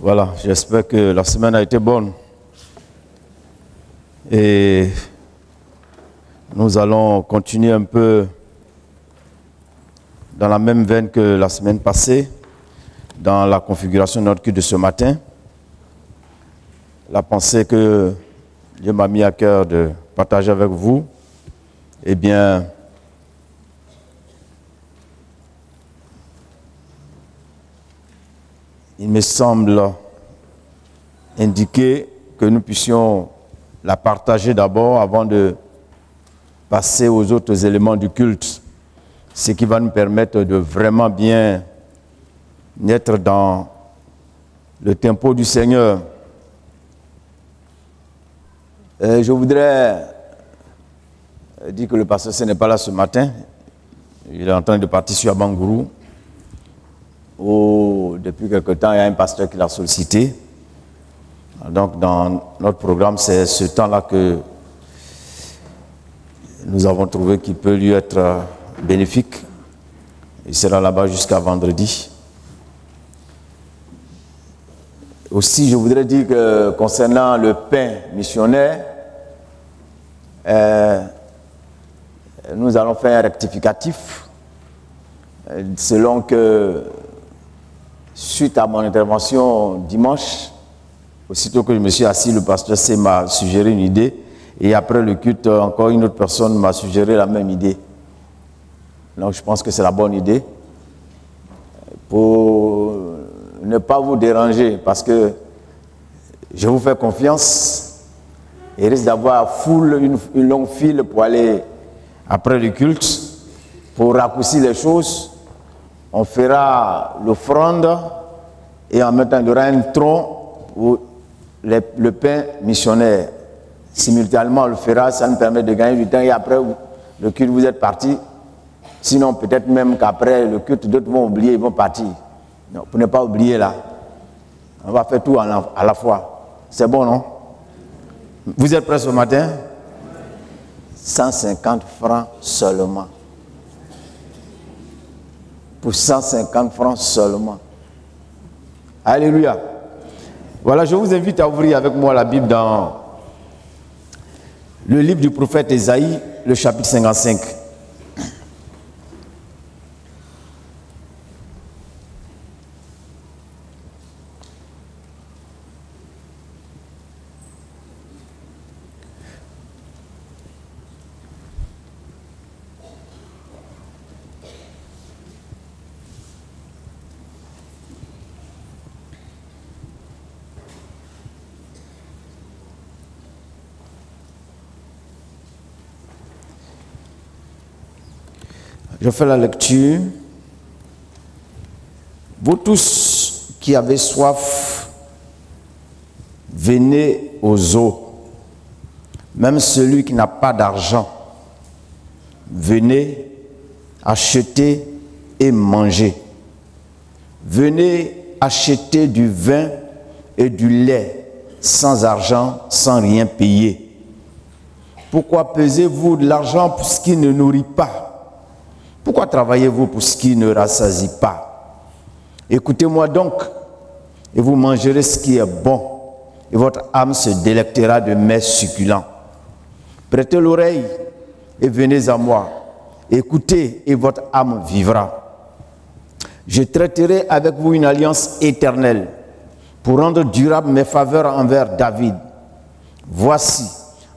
Voilà, j'espère que la semaine a été bonne. Et nous allons continuer un peu dans la même veine que la semaine passée, dans la configuration de notre culte de ce matin. La pensée que Dieu m'a mis à cœur de partager avec vous, eh bien, il me semble indiquer que nous puissions la partager d'abord avant de passer aux autres éléments du culte, ce qui va nous permettre de vraiment bien être dans le tempo du Seigneur. Je voudrais dire que le pasteur n'est pas là ce matin. Il est en train de partir sur Abangourou. Depuis quelque temps, il y a un pasteur qui l'a sollicité. Donc, dans notre programme, c'est ce temps-là que nous avons trouvé qu'il peut lui être bénéfique. Il sera là-bas jusqu'à vendredi. Aussi, je voudrais dire que concernant le pain missionnaire, nous allons faire un rectificatif selon que, suite à mon intervention dimanche, aussitôt que je me suis assis, le pasteur C m'a suggéré une idée, et après le culte, encore une autre personne m'a suggéré la même idée. Donc je pense que c'est la bonne idée. Pour ne pas vous déranger, parce que je vous fais confiance, il risque d'avoir une longue file pour aller après le culte. Pour raccourcir les choses, on fera l'offrande et en même temps il y aura un tronc pour le pain missionnaire. Simultanément on le fera, ça nous permet de gagner du temps et après le culte vous êtes partis. Sinon peut-être même qu'après le culte d'autres vont oublier, ils vont partir. Non, pour ne pas oublier là, on va faire tout à la fois. C'est bon, non? Vous êtes prêts ce matin? 150 francs seulement. Pour 150 francs seulement. Alléluia. Voilà, je vous invite à ouvrir avec moi la Bible dans le livre du prophète Ésaïe, le chapitre 55. Je fais la lecture. Vous tous qui avez soif, venez aux eaux. Même celui qui n'a pas d'argent, venez acheter et manger. Venez acheter du vin et du lait sans argent, sans rien payer. Pourquoi pesez-vous de l'argent pour ce qui ne nourrit pas? Pourquoi travaillez-vous pour ce qui ne rassasie pas? Écoutez-moi donc, et vous mangerez ce qui est bon, et votre âme se délectera de mets succulents. Prêtez l'oreille et venez à moi. Écoutez, et votre âme vivra. Je traiterai avec vous une alliance éternelle pour rendre durable mes faveurs envers David. Voici,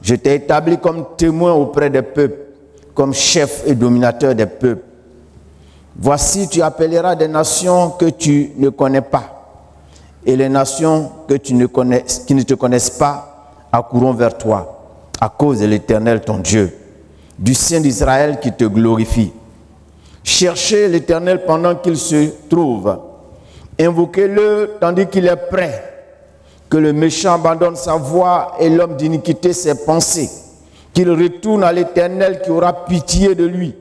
je t'ai établi comme témoin auprès des peuples, comme chef et dominateur des peuples. Voici, tu appelleras des nations que tu ne connais pas, et les nations qui ne te connaissent pas accourront vers toi, à cause de l'Éternel ton Dieu, du Saint d'Israël qui te glorifie. Cherchez l'Éternel pendant qu'il se trouve, invoquez-le tandis qu'il est prêt, que le méchant abandonne sa voie et l'homme d'iniquité ses pensées, qu'il retourne à l'Éternel qui aura pitié de lui,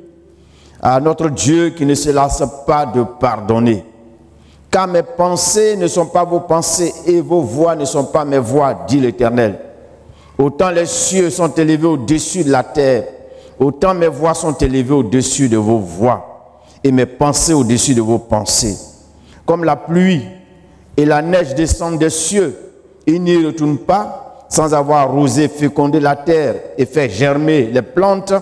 à notre Dieu qui ne se lasse pas de pardonner. Car mes pensées ne sont pas vos pensées et vos voix ne sont pas mes voix, dit l'Éternel. Autant les cieux sont élevés au-dessus de la terre, autant mes voix sont élevées au-dessus de vos voix et mes pensées au-dessus de vos pensées. Comme la pluie et la neige descend des cieux, il n'y retourne pas sans avoir arrosé, fécondé la terre et fait germer les plantes,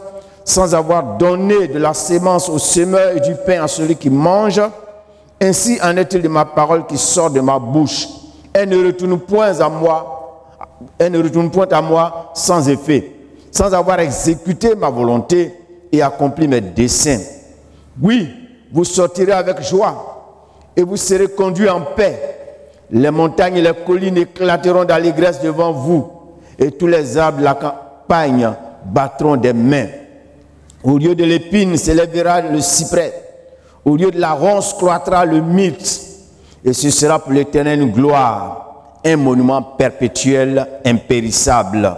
sans avoir donné de la sémence au semeur et du pain à celui qui mange. Ainsi en est-il de ma parole qui sort de ma bouche. Elle ne retourne point à moi sans effet, sans avoir exécuté ma volonté et accompli mes desseins. Oui, vous sortirez avec joie et vous serez conduits en paix. Les montagnes et les collines éclateront d'allégresse devant vous et tous les arbres de la campagne battront des mains. Au lieu de l'épine s'élèvera le cyprès, au lieu de la ronce croîtra le myrte, et ce sera pour l'Éternel une gloire, un monument perpétuel, impérissable.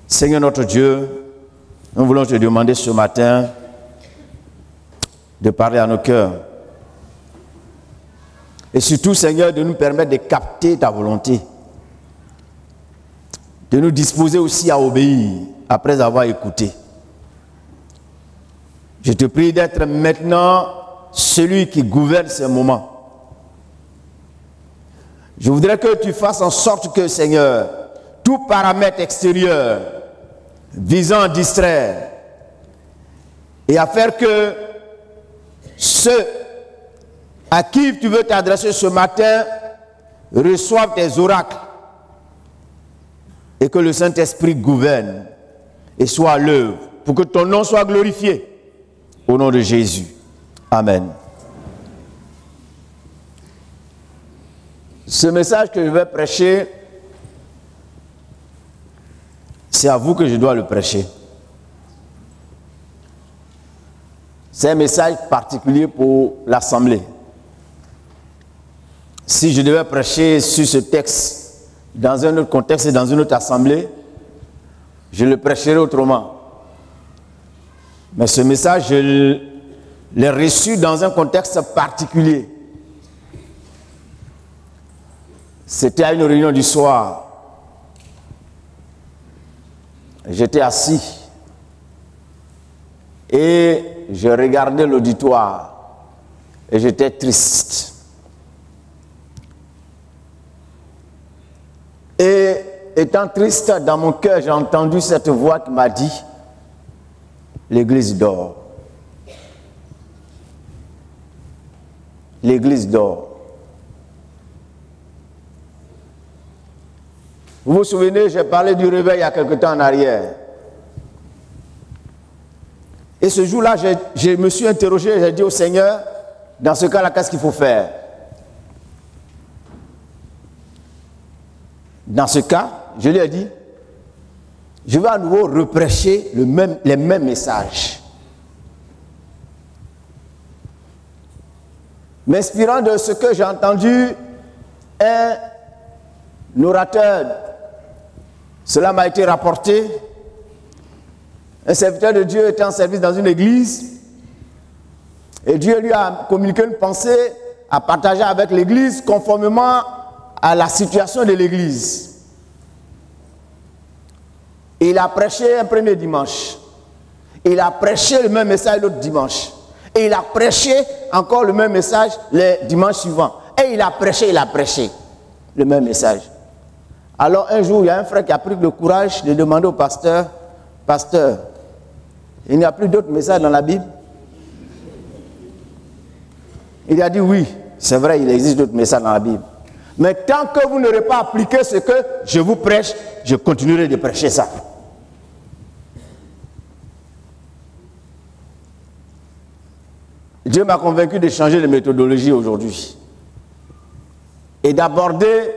Seigneur notre Dieu, nous voulons te demander ce matin de parler à nos cœurs. Et surtout, Seigneur, de nous permettre de capter ta volonté. De nous disposer aussi à obéir après avoir écouté. Je te prie d'être maintenant celui qui gouverne ces moments. Je voudrais que tu fasses en sorte que, Seigneur, tout paramètre extérieur visant à distraire et à faire que ceux à qui tu veux t'adresser ce matin reçoivent tes oracles et que le Saint-Esprit gouverne et soit à l'œuvre pour que ton nom soit glorifié. Au nom de Jésus. Amen. Ce message que je vais prêcher, c'est à vous que je dois le prêcher. C'est un message particulier pour l'Assemblée. Si je devais prêcher sur ce texte dans un autre contexte et dans une autre assemblée, je le prêcherais autrement. Mais ce message, je l'ai reçu dans un contexte particulier. C'était à une réunion du soir. J'étais assis et je regardais l'auditoire et j'étais triste. Et étant triste dans mon cœur, j'ai entendu cette voix qui m'a dit: l'église dort. L'église dort. Vous vous souvenez, j'ai parlé du réveil il y a quelque temps en arrière. Et ce jour-là, je me suis interrogé, j'ai dit au Seigneur, dans ce cas-là, qu'est-ce qu'il faut faire? Dans ce cas, je lui ai dit, je vais à nouveau reprêcher les mêmes messages. M'inspirant de ce que j'ai entendu, un orateur, cela m'a été rapporté, un serviteur de Dieu était en service dans une église et Dieu lui a communiqué une pensée à partager avec l'église conformément à la situation de l'église. Il a prêché un premier dimanche. Il a prêché le même message l'autre dimanche. Et il a prêché encore le même message les dimanches suivants. Et il a prêché le même message. Alors un jour, il y a un frère qui a pris le courage de demander au pasteur, « Pasteur, il n'y a plus d'autres messages dans la Bible ?» Il a dit, « Oui, c'est vrai, il existe d'autres messages dans la Bible. Mais tant que vous n'aurez pas appliqué ce que je vous prêche, je continuerai de prêcher ça. » Dieu m'a convaincu de changer de méthodologie aujourd'hui et d'aborder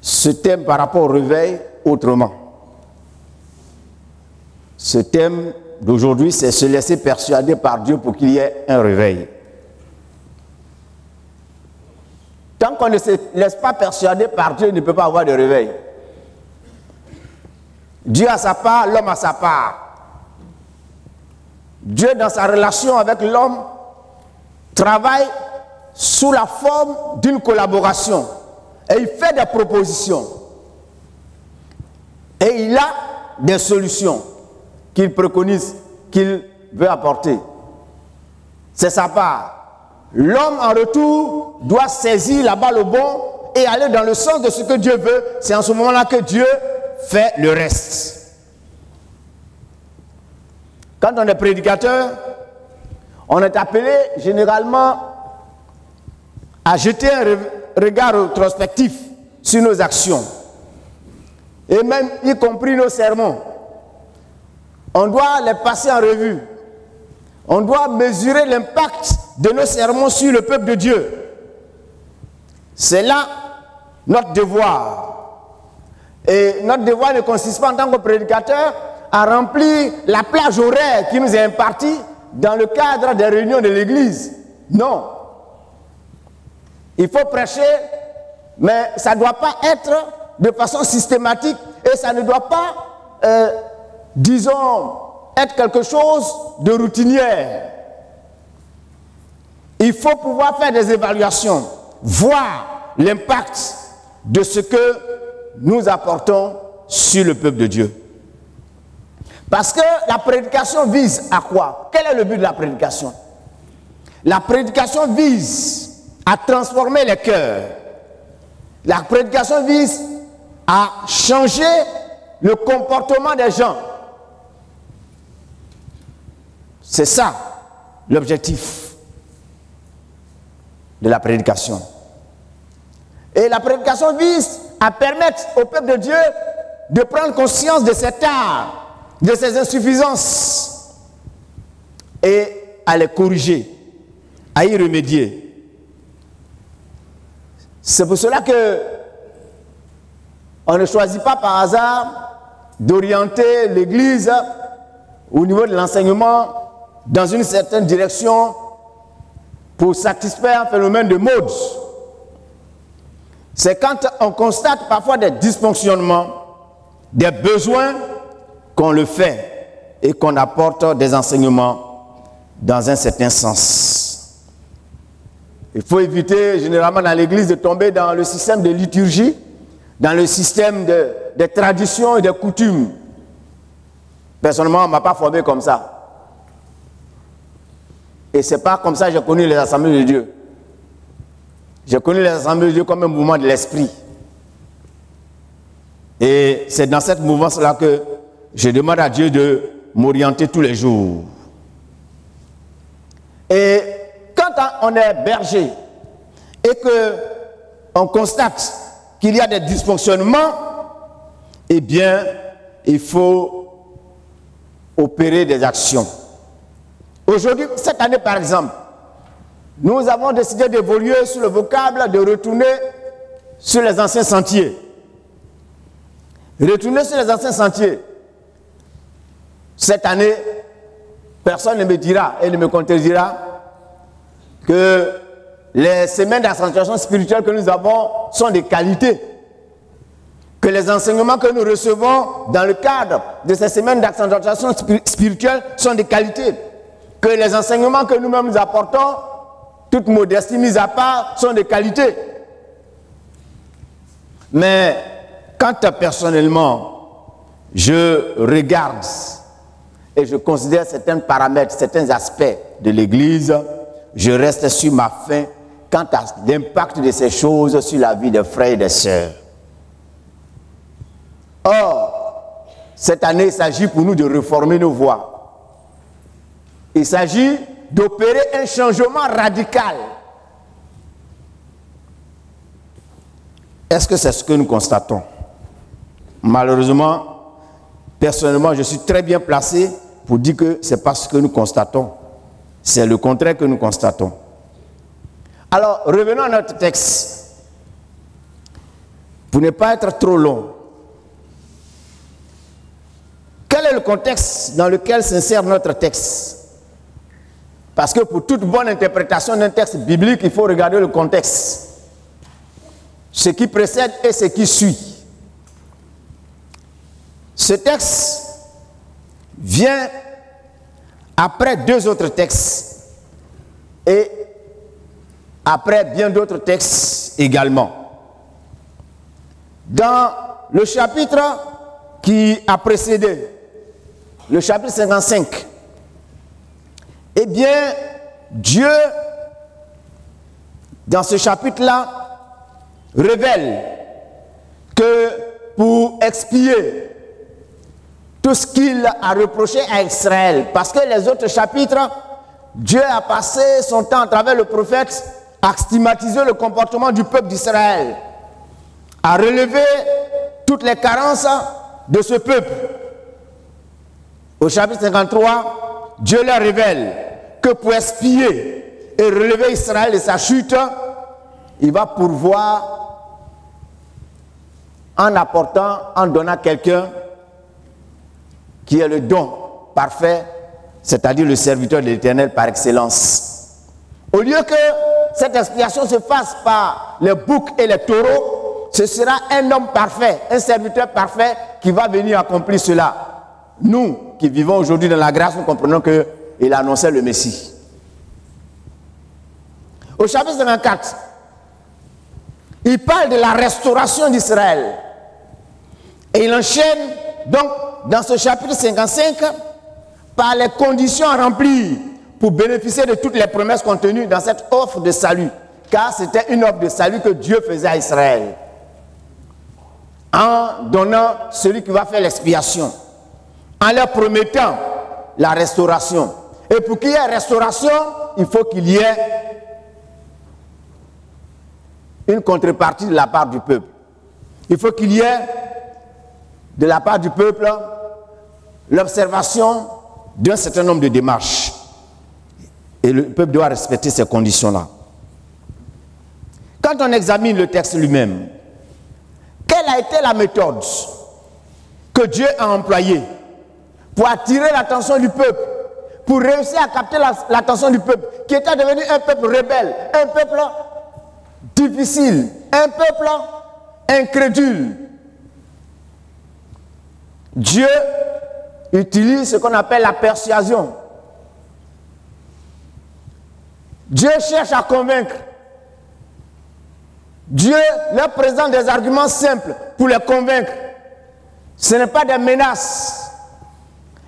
ce thème par rapport au réveil autrement. Ce thème d'aujourd'hui, c'est se laisser persuader par Dieu pour qu'il y ait un réveil. Tant qu'on ne se laisse pas persuader par Dieu, il ne peut pas avoir de réveil. Dieu a sa part, l'homme a sa part. Dieu, dans sa relation avec l'homme, travaille sous la forme d'une collaboration. Et il fait des propositions. Et il a des solutions qu'il préconise, qu'il veut apporter. C'est sa part. l'homme en retour doit saisir la balle au bon et aller dans le sens de ce que Dieu veut. C'est en ce moment-là que Dieu fait le reste. Quand on est prédicateur, on est appelé généralement à jeter un regard rétrospectif sur nos actions et même y compris nos sermons. On doit les passer en revue. On doit mesurer l'impact de nos sermons sur le peuple de Dieu. C'est là notre devoir. Et notre devoir ne consiste pas en tant que prédicateur à remplir la plage horaire qui nous est impartie dans le cadre des réunions de l'Église. Non. Il faut prêcher, mais ça ne doit pas être de façon systématique et ça ne doit pas, disons, être quelque chose de routinière. Il faut pouvoir faire des évaluations, voir l'impact de ce que nous apportons sur le peuple de Dieu. Parce que la prédication vise à quoi? Quel est le but de la prédication? La prédication vise à transformer les cœurs. La prédication vise à changer le comportement des gens. C'est ça l'objectif de la prédication. Et la prédication vise à permettre au peuple de Dieu de prendre conscience de cet art, de ses insuffisances et à les corriger, à y remédier. C'est pour cela que on ne choisit pas par hasard d'orienter l'Église au niveau de l'enseignement dans une certaine direction pour satisfaire un phénomène de mode. C'est quand on constate parfois des dysfonctionnements, des besoins, qu'on le fait et qu'on apporte des enseignements dans un certain sens. Il faut éviter généralement dans l'Église de tomber dans le système de liturgie, dans le système des traditions et des coutumes. Personnellement, on ne m'a pas formé comme ça. Et ce n'est pas comme ça que j'ai connu les assemblées de Dieu. J'ai connu les assemblées de Dieu comme un mouvement de l'esprit. Et c'est dans cette mouvance-là que je demande à Dieu de m'orienter tous les jours. Et quand on est berger et qu'on constate qu'il y a des dysfonctionnements, eh bien, il faut opérer des actions. Aujourd'hui, cette année par exemple, nous avons décidé d'évoluer sur le vocable, de retourner sur les anciens sentiers. Retourner sur les anciens sentiers. Cette année, personne ne me dira et ne me contredira que les semaines d'accentuation spirituelle que nous avons sont de qualité. Que les enseignements que nous recevons dans le cadre de ces semaines d'accentuation spirituelle sont de qualité. Que les enseignements que nous-mêmes nous apportons, toute modestie mise à part, sont de qualité. Mais quand personnellement, je regarde et je considère certains paramètres, certains aspects de l'Église, je reste sur ma faim quant à l'impact de ces choses sur la vie des frères et des sœurs. Or, cette année, il s'agit pour nous de réformer nos voies. Il s'agit d'opérer un changement radical. Est-ce que c'est ce que nous constatons? Malheureusement, personnellement, je suis très bien placé pour dire que ce n'est pas ce que nous constatons. C'est le contraire que nous constatons. Alors, revenons à notre texte. Pour ne pas être trop long, quel est le contexte dans lequel s'insère notre texte? Parce que pour toute bonne interprétation d'un texte biblique, il faut regarder le contexte. Ce qui précède et ce qui suit. Ce texte vient après deux autres textes et après bien d'autres textes également. Dans le chapitre qui a précédé, le chapitre 55, eh bien, Dieu dans ce chapitre-là, révèle que pour expier tout ce qu'il a reproché à Israël, parce que les autres chapitres, Dieu a passé son temps à travers le prophète à stigmatiser le comportement du peuple d'Israël, à relever toutes les carences de ce peuple. Au chapitre 53, Dieu leur révèle que pour expier et relever Israël de sa chute, il va pourvoir en apportant, en donnant quelqu'un qui est le don parfait, c'est-à-dire le serviteur de l'Éternel par excellence. Au lieu que cette expiation se fasse par les boucs et les taureaux, ce sera un homme parfait, un serviteur parfait qui va venir accomplir cela. Nous qui vivons aujourd'hui dans la grâce, nous comprenons qu'il annonçait le Messie. Au chapitre 54, il parle de la restauration d'Israël. Et il enchaîne donc dans ce chapitre 55 par les conditions à remplir pour bénéficier de toutes les promesses contenues dans cette offre de salut. Car c'était une offre de salut que Dieu faisait à Israël. En donnant celui qui va faire l'expiation. En leur promettant la restauration. Et pour qu'il y ait restauration, il faut qu'il y ait une contrepartie de la part du peuple. Il faut qu'il y ait de la part du peuple l'observation d'un certain nombre de démarches. Et le peuple doit respecter ces conditions-là. Quand on examine le texte lui-même, quelle a été la méthode que Dieu a employée pour attirer l'attention du peuple, pour réussir à capter l'attention du peuple, qui était devenu un peuple rebelle, un peuple difficile, un peuple incrédule. Dieu utilise ce qu'on appelle la persuasion. Dieu cherche à convaincre. Dieu leur présente des arguments simples pour les convaincre. Ce n'est pas des menaces,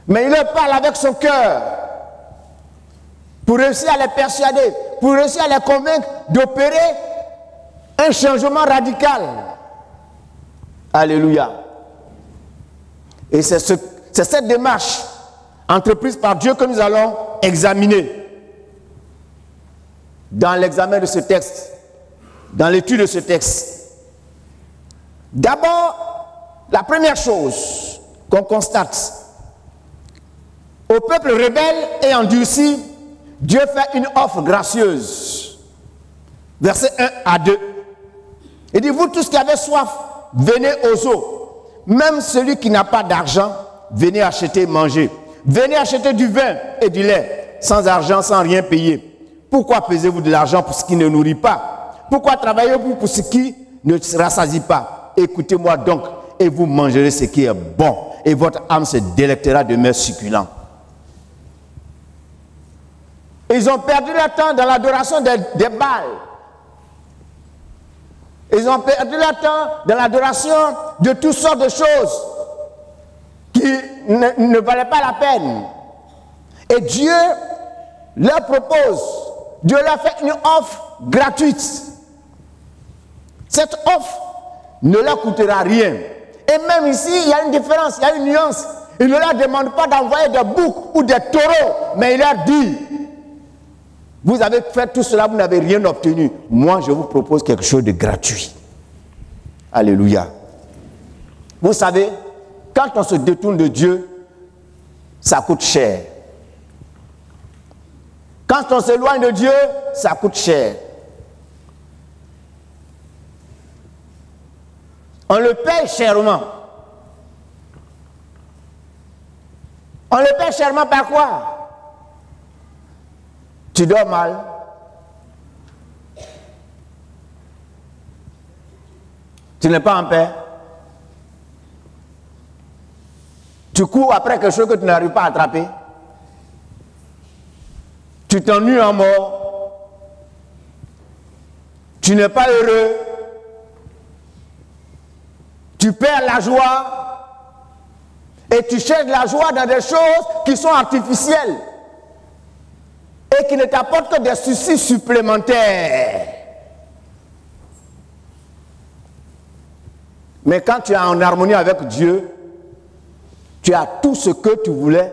mais il leur parle avec son cœur pour réussir à les persuader, pour réussir à les convaincre d'opérer un changement radical. Alléluia. Et c'est cette démarche entreprise par Dieu que nous allons examiner dans l'examen de ce texte, dans l'étude de ce texte. D'abord, la première chose qu'on constate, au peuple rebelle et endurci, Dieu fait une offre gracieuse. Versets 1 à 2. Il dit, vous tous qui avez soif, venez aux eaux. Même celui qui n'a pas d'argent, venez acheter et manger. Venez acheter du vin et du lait, sans argent, sans rien payer. Pourquoi pesez-vous de l'argent pour ce qui ne nourrit pas? Pourquoi travaillez-vous pour ce qui ne se rassasie pas? Écoutez-moi donc, et vous mangerez ce qui est bon, et votre âme se délectera de mets succulents. Ils ont perdu leur temps dans l'adoration des Baals. Ils ont perdu leur temps dans l'adoration de toutes sortes de choses qui ne valaient pas la peine. Et Dieu leur propose, Dieu leur fait une offre gratuite. Cette offre ne leur coûtera rien. Et même ici, il y a une différence, il y a une nuance. Il ne leur demande pas d'envoyer des boucs ou des taureaux, mais il leur dit, vous avez fait tout cela, vous n'avez rien obtenu. Moi, je vous propose quelque chose de gratuit. Alléluia. Vous savez, quand on se détourne de Dieu, ça coûte cher. Quand on s'éloigne de Dieu, ça coûte cher. On le paye chèrement. On le paye chèrement par quoi? Tu dors mal. Tu n'es pas en paix. Tu cours après quelque chose que tu n'arrives pas à attraper. Tu t'ennuies en mort. Tu n'es pas heureux. Tu perds la joie. Et tu cherches la joie dans des choses qui sont artificielles. Et qui ne t'apportent que des soucis supplémentaires. Mais quand tu es en harmonie avec Dieu, tu as tout ce que tu voulais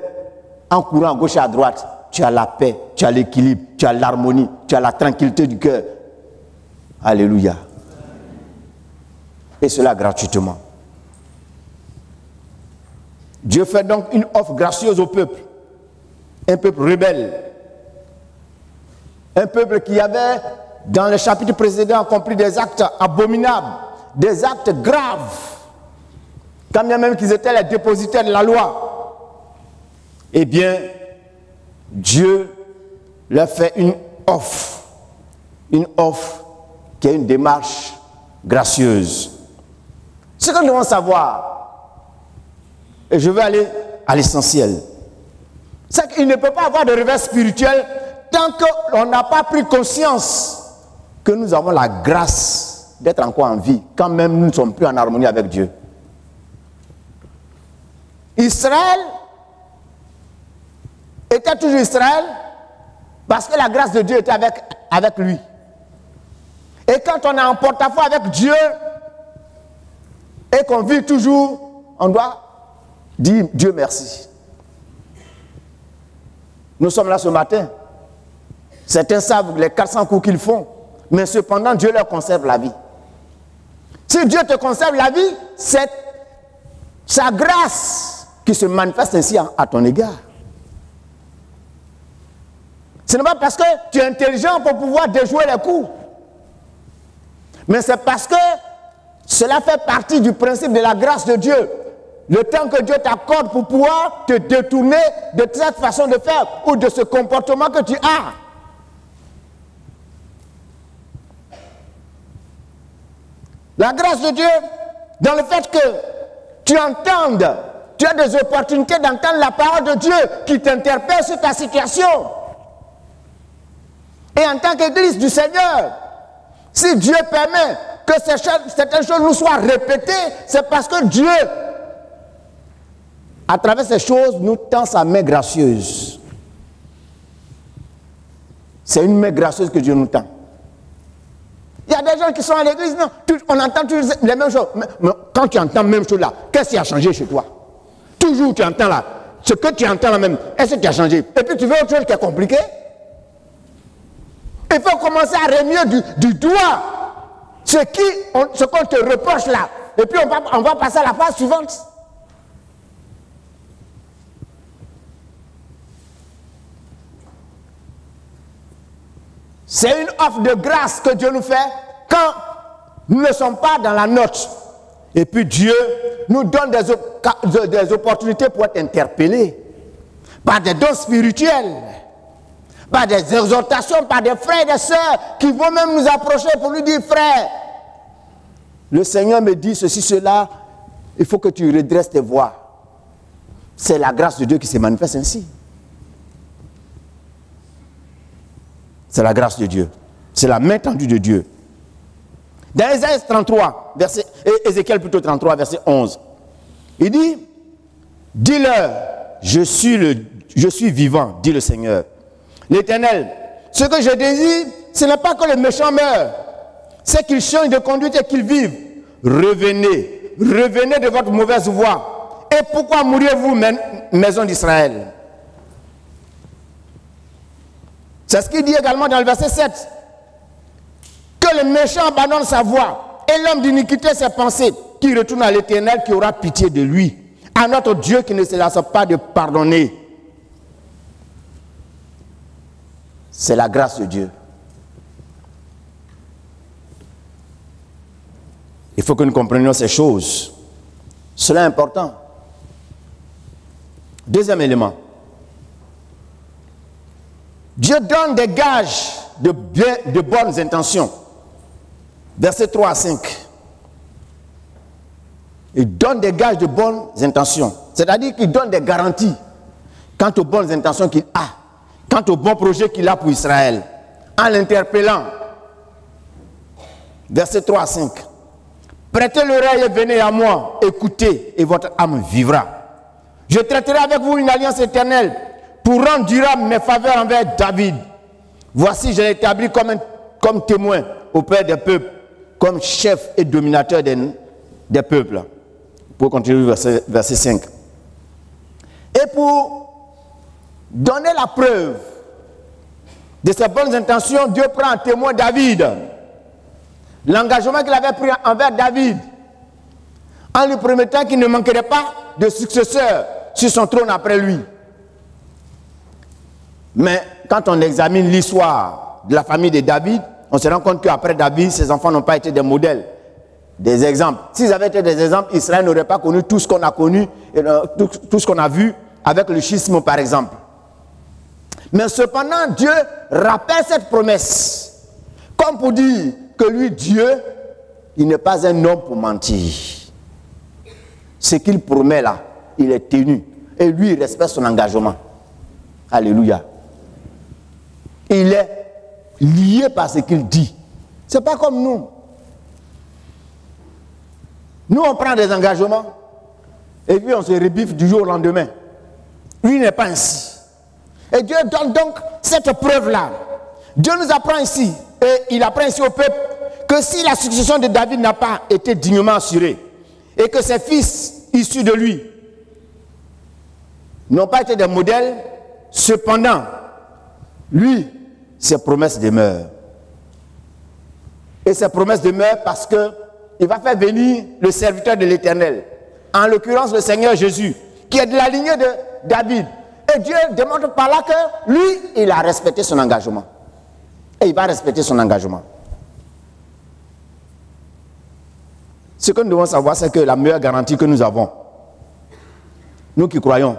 en courant à gauche et à droite. Tu as la paix, tu as l'équilibre, tu as l'harmonie, tu as la tranquillité du cœur. Alléluia. Et cela gratuitement. Dieu fait donc une offre gracieuse au peuple. Un peuple rebelle. Un peuple qui avait, dans le chapitre précédent, accompli des actes abominables, des actes graves, quand bien même qu'ils étaient les dépositaires de la loi. Eh bien, Dieu leur fait une offre qui est une démarche gracieuse. Ce que nous devons savoir, et je vais aller à l'essentiel, c'est qu'il ne peut pas avoir de réveil spirituel tant qu'on n'a pas pris conscience que nous avons la grâce d'être encore en vie, quand même nous ne sommes plus en harmonie avec Dieu. Israël était toujours Israël parce que la grâce de Dieu était avec lui. Et quand on est en porte-à-faux avec Dieu et qu'on vit toujours, on doit dire Dieu merci. Nous sommes là ce matin. Certains savent les 400 coups qu'ils font, mais cependant Dieu leur conserve la vie. Si Dieu te conserve la vie, c'est sa grâce qui se manifeste ainsi à ton égard. Ce n'est pas parce que tu es intelligent pour pouvoir déjouer les coups, mais c'est parce que cela fait partie du principe de la grâce de Dieu. Le temps que Dieu t'accorde pour pouvoir te détourner de cette façon de faire ou de ce comportement que tu as. La grâce de Dieu, dans le fait que tu entendes, tu as des opportunités d'entendre la parole de Dieu qui t'interpelle sur ta situation. Et en tant qu'Église du Seigneur, si Dieu permet que certaines choses nous soient répétées, c'est parce que Dieu, à travers ces choses, nous tend sa main gracieuse. C'est une main gracieuse que Dieu nous tend. Il y a des gens qui sont à l'église, non, on entend toujours les mêmes choses. Mais quand tu entends la même chose là, qu'est-ce qui a changé chez toi? Toujours tu entends là, ce que tu entends là même, est-ce que tu as changé? Et puis tu veux autre chose qui est compliqué? Il faut commencer à remuer du doigt ce qu'on te reproche là. Et puis on va passer à la phase suivante. C'est une offre de grâce que Dieu nous fait quand nous ne sommes pas dans la note. Et puis Dieu nous donne des opportunités pour être interpellés par des dons spirituels, par des exhortations, par des frères et des sœurs qui vont même nous approcher pour lui dire: frère, le Seigneur me dit ceci, cela, il faut que tu redresses tes voies. C'est la grâce de Dieu qui se manifeste ainsi. C'est la grâce de Dieu. C'est la main tendue de Dieu. Dans Ésaïe 33, Ézéchiel plutôt 33, verset 11, il dit: dis-leur, je suis vivant, dit le Seigneur, l'Éternel. Ce que je désire, ce n'est pas que les méchants meurent, c'est qu'ils changent de conduite et qu'ils vivent. Revenez de votre mauvaise voie. Et pourquoi mourriez-vous, maison d'Israël? C'est ce qu'il dit également dans le verset 7. Que le méchant abandonne sa voie et l'homme d'iniquité ses pensées, qui retourne à l'Éternel qui aura pitié de lui. À notre Dieu qui ne se lasse pas de pardonner. C'est la grâce de Dieu. Il faut que nous comprenions ces choses. Cela est important. Deuxième élément. Dieu donne des gages de bonnes intentions. Versets 3 à 5. Il donne des gages de bonnes intentions. C'est-à-dire qu'il donne des garanties quant aux bonnes intentions qu'il a, quant au bon projet qu'il a pour Israël, en l'interpellant. Versets 3 à 5. Prêtez l'oreille et venez à moi, écoutez et votre âme vivra. Je traiterai avec vous une alliance éternelle pour rendre durable mes faveurs envers David. Voici, je l'ai établi comme témoin auprès des peuples, comme chef et dominateur des peuples. Pour continuer verset 5. Et pour donner la preuve de ses bonnes intentions, Dieu prend en témoin David. L'engagement qu'il avait pris envers David, en lui promettant qu'il ne manquerait pas de successeur sur son trône après lui. Mais quand on examine l'histoire de la famille de David, on se rend compte qu'après David, ses enfants n'ont pas été des modèles, des exemples. S'ils avaient été des exemples, Israël n'aurait pas connu tout ce qu'on a connu, tout ce qu'on a vu avec le schisme par exemple. Mais cependant, Dieu rappelle cette promesse, comme pour dire que lui, Dieu, il n'est pas un homme pour mentir. Ce qu'il promet là, il est tenu. Et lui, il respecte son engagement. Alléluia. Il est lié par ce qu'il dit. Ce n'est pas comme nous. Nous, on prend des engagements et puis on se rebiffe du jour au lendemain. Lui n'est pas ainsi. Et Dieu donne donc cette preuve-là. Dieu nous apprend ici, et il apprend ici au peuple, que si la succession de David n'a pas été dignement assurée, et que ses fils issus de lui n'ont pas été des modèles, cependant, lui, ses promesses demeurent. Et ses promesses demeurent parce qu'il va faire venir le serviteur de l'Éternel, en l'occurrence le Seigneur Jésus, qui est de la lignée de David. Et Dieu démontre par là que lui, il a respecté son engagement. Et il va respecter son engagement. Ce que nous devons savoir, c'est que la meilleure garantie que nous avons, nous qui croyons,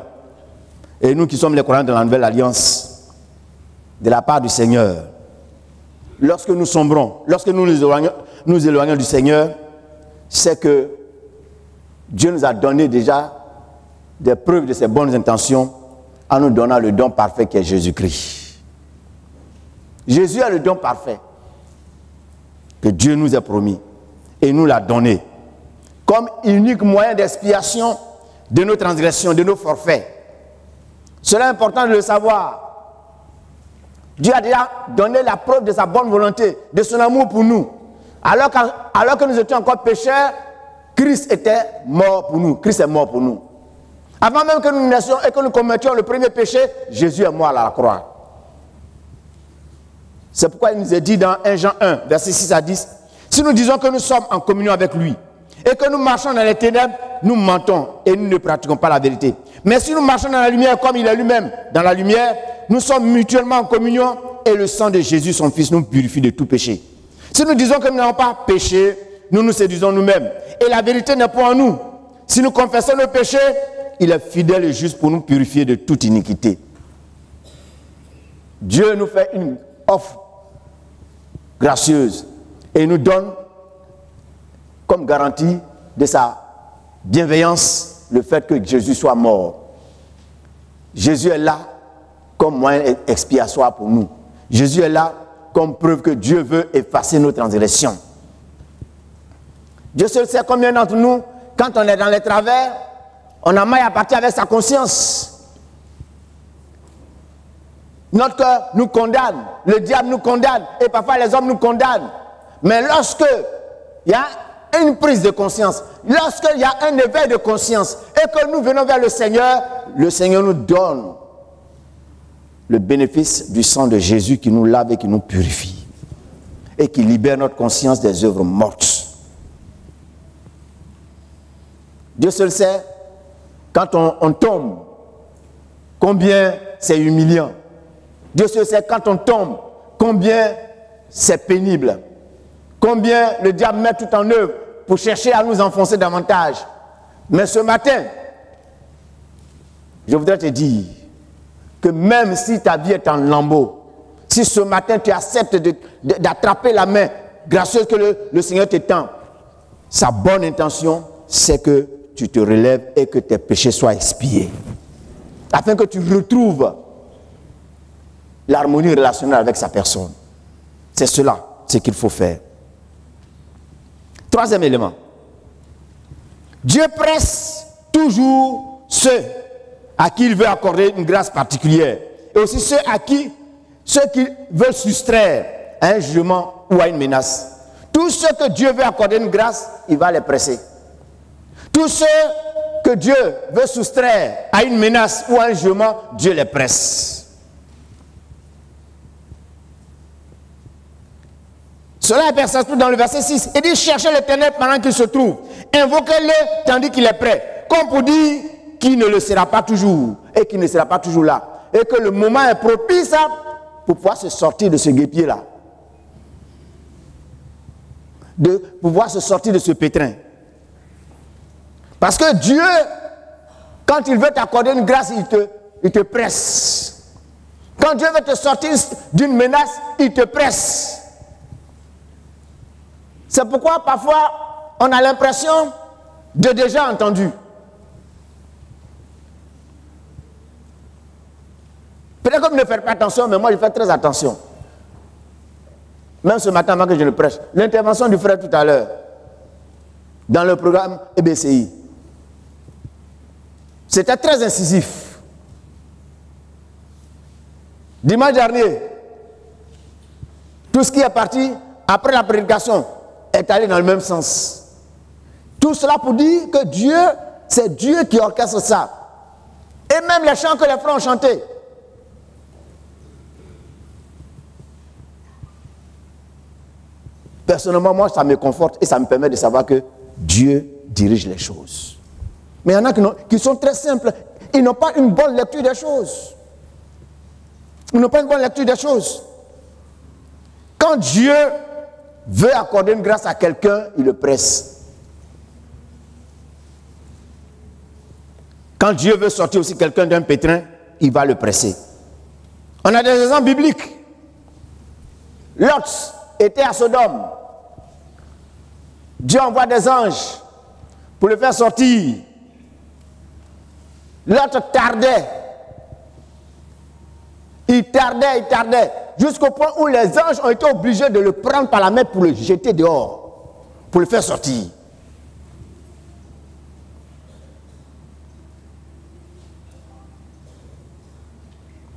et nous qui sommes les croyants de la Nouvelle Alliance, de la part du Seigneur, lorsque nous sombrons, lorsque nous nous éloignons du Seigneur, c'est que Dieu nous a donné déjà des preuves de ses bonnes intentions en nous donnant le don parfait qui est Jésus-Christ. Jésus a le don parfait que Dieu nous a promis et nous l'a donné comme unique moyen d'expiation de nos transgressions, de nos forfaits. Cela est important de le savoir. Dieu a déjà donné la preuve de sa bonne volonté, de son amour pour nous. Alors que nous étions encore pécheurs, Christ était mort pour nous. Christ est mort pour nous. Avant même que nous naissions et que nous commettions le premier péché, Jésus est mort à la croix. C'est pourquoi il nous est dit dans 1 Jean 1, verset 6 à 10, si nous disons que nous sommes en communion avec lui et que nous marchons dans les ténèbres, nous mentons et nous ne pratiquons pas la vérité. Mais si nous marchons dans la lumière comme il est lui-même dans la lumière, nous sommes mutuellement en communion et le sang de Jésus, son Fils, nous purifie de tout péché. Si nous disons que nous n'avons pas péché, nous nous séduisons nous-mêmes. Et la vérité n'est pas en nous. Si nous confessons nos péchés, il est fidèle et juste pour nous purifier de toute iniquité. Dieu nous fait une offre gracieuse et nous donne comme garantie de sa bienveillance le fait que Jésus soit mort. Jésus est là comme moyen expiatoire pour nous. Jésus est là comme preuve que Dieu veut effacer nos transgressions. Dieu seul sait combien d'entre nous, quand on est dans les travers, on a maille à partir avec sa conscience. Notre cœur nous condamne, le diable nous condamne, et parfois les hommes nous condamnent. Mais lorsque il y a une prise de conscience, lorsqu'il y a un éveil de conscience, et que nous venons vers le Seigneur nous donne le bénéfice du sang de Jésus qui nous lave et qui nous purifie, et qui libère notre conscience des œuvres mortes. Dieu seul sait, quand on tombe, combien c'est humiliant. Dieu seul sait, quand on tombe, combien c'est pénible. Combien le diable met tout en œuvre pour chercher à nous enfoncer davantage. Mais ce matin, je voudrais te dire que même si ta vie est en lambeaux, si ce matin tu acceptes d'attraper la main gracieuse que le Seigneur te tend, sa bonne intention, c'est que tu te relèves et que tes péchés soient expiés. Afin que tu retrouves l'harmonie relationnelle avec sa personne. C'est cela, ce qu'il faut faire. Troisième élément. Dieu presse toujours ceux à qui il veut accorder une grâce particulière. Et aussi ceux qui veulent soustraire à un jugement ou à une menace. Tous ceux que Dieu veut accorder une grâce, il va les presser. Tous ceux que Dieu veut soustraire à une menace ou à un jugement, Dieu les presse. Cela est perceptible dans le verset 6. Il dit, cherchez l'Éternel pendant qu'il se trouve. Invoquez-le tandis qu'il est prêt. Comme pour dire qu'il ne le sera pas toujours et qu'il ne sera pas toujours là. Et que le moment est propice pour pouvoir se sortir de ce guêpier-là. De pouvoir se sortir de ce pétrin. Parce que Dieu, quand il veut t'accorder une grâce, il te presse. Quand Dieu veut te sortir d'une menace, il te presse. C'est pourquoi parfois on a l'impression de déjà entendu. Peut-être que vous ne faites pas attention, mais moi je fais très attention. Même ce matin avant que je le prêche, l'intervention du frère tout à l'heure, dans le programme EBCI, c'était très incisif. Dimanche dernier, tout ce qui est parti après la prédication est allé dans le même sens. Tout cela pour dire que Dieu, c'est Dieu qui orchestre ça. Et même les chants que les frères ont chantés. Personnellement, moi, ça me conforte et ça me permet de savoir que Dieu dirige les choses. Mais il y en a qui sont très simples. Ils n'ont pas une bonne lecture des choses. Ils n'ont pas une bonne lecture des choses. Quand Dieu veut accorder une grâce à quelqu'un, il le presse. Quand Dieu veut sortir aussi quelqu'un d'un pétrin, il va le presser. On a des exemples bibliques. Lot était à Sodome. Dieu envoie des anges pour le faire sortir. Lot tardait. Il tardait, jusqu'au point où les anges ont été obligés de le prendre par la main pour le jeter dehors, pour le faire sortir.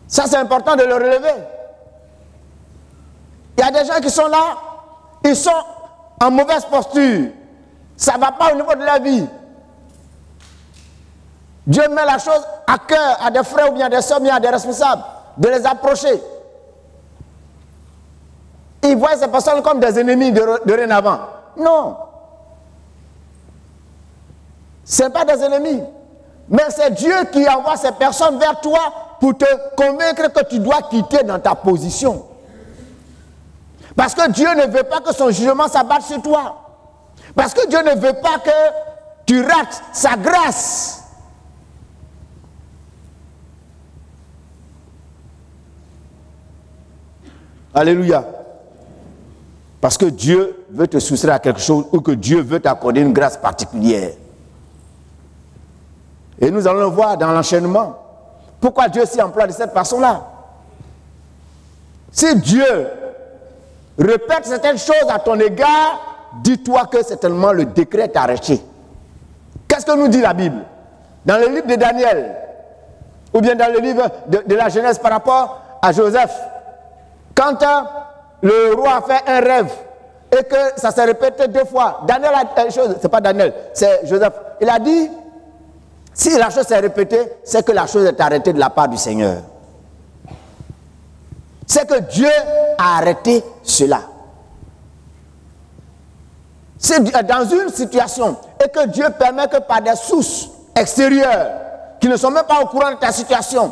Ça, c'est important de le relever. Il y a des gens qui sont là, ils sont en mauvaise posture. Ça ne va pas au niveau de la vie. Dieu met la chose à cœur à des frères ou bien à des soeurs, bien à des responsables, de les approcher. Ils voient ces personnes comme des ennemis dorénavant. Non. Ce n'est pas des ennemis. Mais c'est Dieu qui envoie ces personnes vers toi pour te convaincre que tu dois quitter dans ta position. Parce que Dieu ne veut pas que son jugement s'abatte sur toi. Parce que Dieu ne veut pas que tu rates sa grâce. Alléluia. Parce que Dieu veut te soustraire à quelque chose ou que Dieu veut t'accorder une grâce particulière. Et nous allons le voir dans l'enchaînement. Pourquoi Dieu s'y emploie de cette façon-là? Si Dieu répète certaines choses à ton égard, dis-toi que certainement le décret est arrêté. Qu'est-ce que nous dit la Bible? Dans le livre de Daniel, ou bien dans le livre de la Genèse par rapport à Joseph, quand le roi a fait un rêve et que ça s'est répété 2 fois, Daniel a une chose, c'est pas Daniel, c'est Joseph. Il a dit, si la chose s'est répétée, c'est que la chose est arrêtée de la part du Seigneur. C'est que Dieu a arrêté cela. C'est dans une situation et que Dieu permet que par des sources extérieures qui ne sont même pas au courant de ta situation,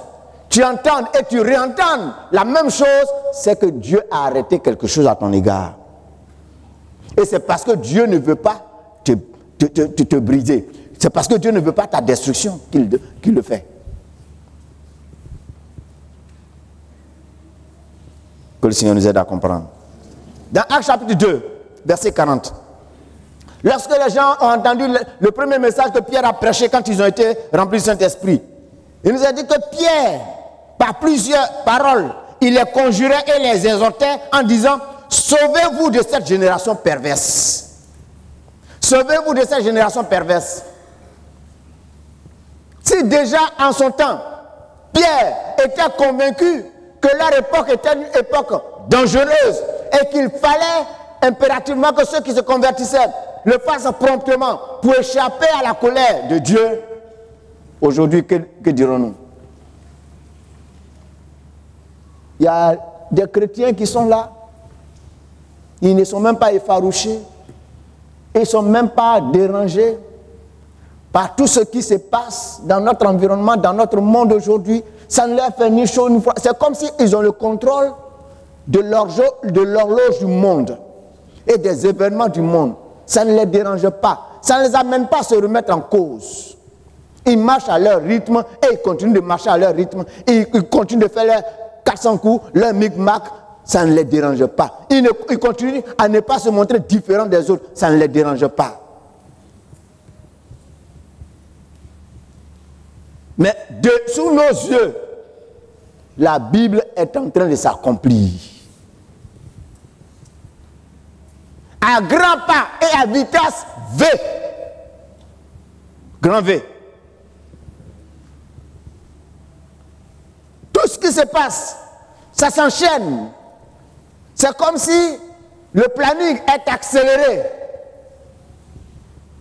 tu entendes et tu réentendes la même chose, c'est que Dieu a arrêté quelque chose à ton égard. Et c'est parce que Dieu ne veut pas te briser. C'est parce que Dieu ne veut pas ta destruction qu'il le fait. Que le Seigneur nous aide à comprendre. Dans Actes chapitre 2, verset 40. Lorsque les gens ont entendu le premier message que Pierre a prêché quand ils ont été remplis du Saint-Esprit, il nous a dit que Pierre, par plusieurs paroles, il les conjurait et les exhortait en disant, sauvez-vous de cette génération perverse. Sauvez-vous de cette génération perverse. Si déjà en son temps, Pierre était convaincu que leur époque était une époque dangereuse et qu'il fallait impérativement que ceux qui se convertissaient le fasse promptement pour échapper à la colère de Dieu, aujourd'hui, que dirons-nous? Il y a des chrétiens qui sont là, ils ne sont même pas effarouchés, ils ne sont même pas dérangés par tout ce qui se passe dans notre environnement, dans notre monde aujourd'hui. Ça ne leur fait ni chaud ni froid. C'est comme s'ils ont le contrôle de l'horloge du monde et des événements du monde. Ça ne les dérange pas. Ça ne les amène pas à se remettre en cause. Ils marchent à leur rythme et ils continuent de marcher à leur rythme. Ils continuent de faire leurs 400 coups, leur micmac. Ça ne les dérange pas. Ils continuent à ne pas se montrer différents des autres. Ça ne les dérange pas. Mais sous nos yeux, la Bible est en train de s'accomplir. À grands pas et à vitesse V. Grand V. Tout ce qui se passe, ça s'enchaîne. C'est comme si le planning est accéléré.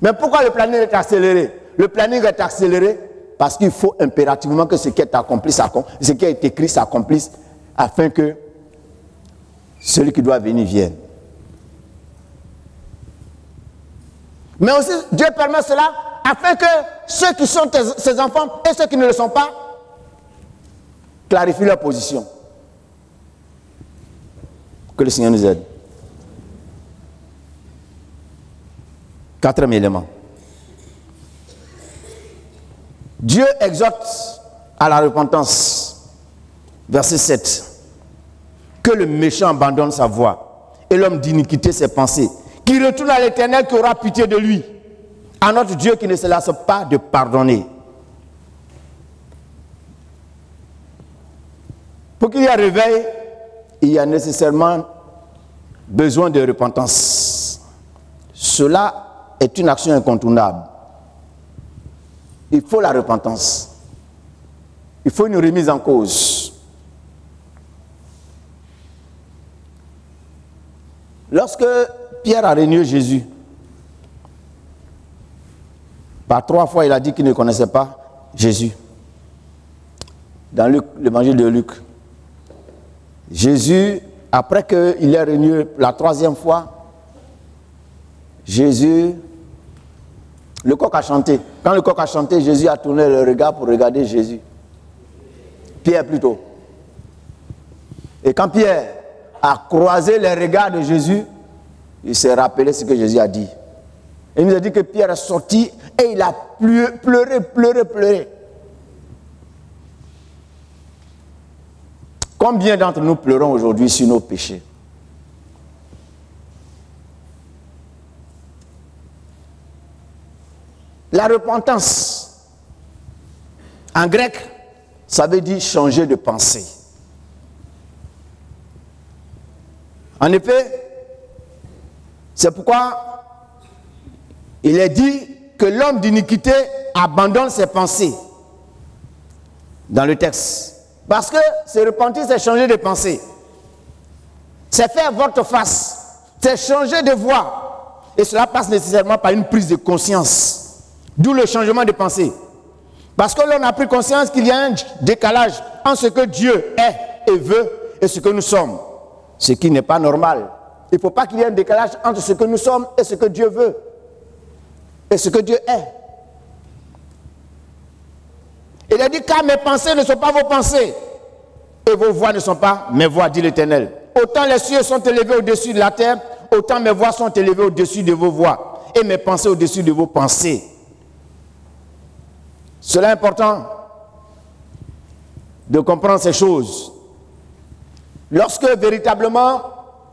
Mais pourquoi le planning est accéléré? Le planning est accéléré parce qu'il faut impérativement que ce qui est accompli, ce qui est écrit s'accomplisse, afin que celui qui doit venir vienne. Mais aussi, Dieu permet cela afin que ceux qui sont ses enfants et ceux qui ne le sont pas clarifient leur position. Que le Seigneur nous aide. Quatrième élément. Dieu exhorte à la repentance. Verset 7. Que le méchant abandonne sa voie et l'homme d'iniquité ses pensées, qui retourne à l'Éternel qui aura pitié de lui, à notre Dieu qui ne se lasse pas de pardonner. Pour qu'il y ait réveil, il y a nécessairement besoin de repentance. Cela est une action incontournable. Il faut la repentance. Il faut une remise en cause. Lorsque Pierre a renié Jésus, par 3 fois il a dit qu'il ne connaissait pas Jésus. Dans l'évangile de Luc. Jésus, après qu'il ait renié la 3e fois, Jésus, le coq a chanté. Quand le coq a chanté, Jésus a tourné le regard pour regarder Jésus. Pierre plutôt. Et quand Pierre a croisé les regards de Jésus, il s'est rappelé ce que Jésus a dit. Et il nous a dit que Pierre est sorti et il a pleuré. Combien d'entre nous pleurons aujourd'hui sur nos péchés? La repentance, en grec, ça veut dire changer de pensée. En effet, c'est pourquoi il est dit que l'homme d'iniquité abandonne ses pensées dans le texte. Parce que se repentir, c'est changer de pensée. C'est faire votre face. C'est changer de voie. Et cela passe nécessairement par une prise de conscience. D'où le changement de pensée. Parce que l'on a pris conscience qu'il y a un décalage entre ce que Dieu est et veut et ce que nous sommes. Ce qui n'est pas normal. Il ne faut pas qu'il y ait un décalage entre ce que nous sommes et ce que Dieu veut. Et ce que Dieu est. Il a dit, car mes pensées ne sont pas vos pensées. Et vos voix ne sont pas mes voix, dit l'Éternel. Autant les cieux sont élevés au-dessus de la terre, autant mes voix sont élevées au-dessus de vos voix. Et mes pensées au-dessus de vos pensées. Cela est important de comprendre ces choses. Lorsque véritablement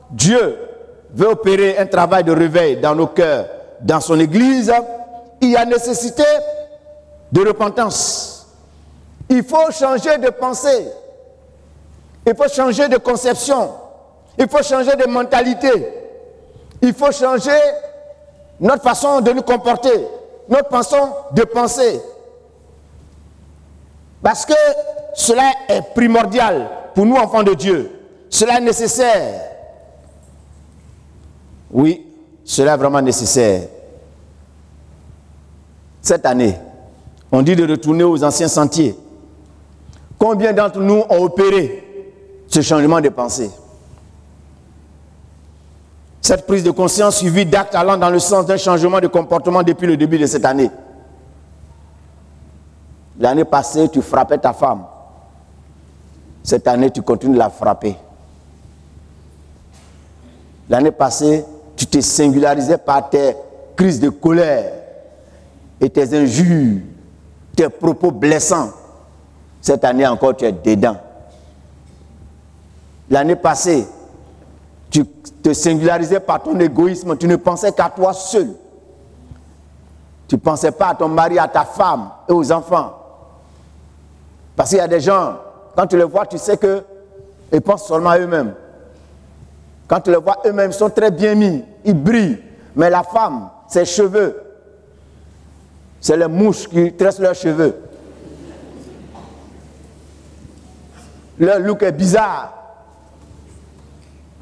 Dieu veut opérer un travail de réveil dans nos cœurs, dans son Église, il y a nécessité de repentance. Il faut changer de pensée. Il faut changer de conception. Il faut changer de mentalité. Il faut changer notre façon de nous comporter, notre façon de penser. Parce que cela est primordial pour nous, enfants de Dieu. Cela est nécessaire. Oui, cela est vraiment nécessaire. Cette année, on dit de retourner aux anciens sentiers. Combien d'entre nous ont opéré ce changement de pensée? Cette prise de conscience suivie d'actes allant dans le sens d'un changement de comportement depuis le début de cette année. L'année passée, tu frappais ta femme. Cette année, tu continues de la frapper. L'année passée, tu te singularisais par tes crises de colère et tes injures, tes propos blessants. Cette année encore, tu es dedans. L'année passée, tu te singularisais par ton égoïsme. Tu ne pensais qu'à toi seul. Tu ne pensais pas à ton mari, à ta femme et aux enfants. Parce qu'il y a des gens, quand tu les vois, tu sais qu'ils pensent seulement à eux-mêmes. Quand tu les vois eux-mêmes, ils sont très bien mis, ils brillent. Mais la femme, ses cheveux, c'est les mouches qui tressent leurs cheveux. Leur look est bizarre.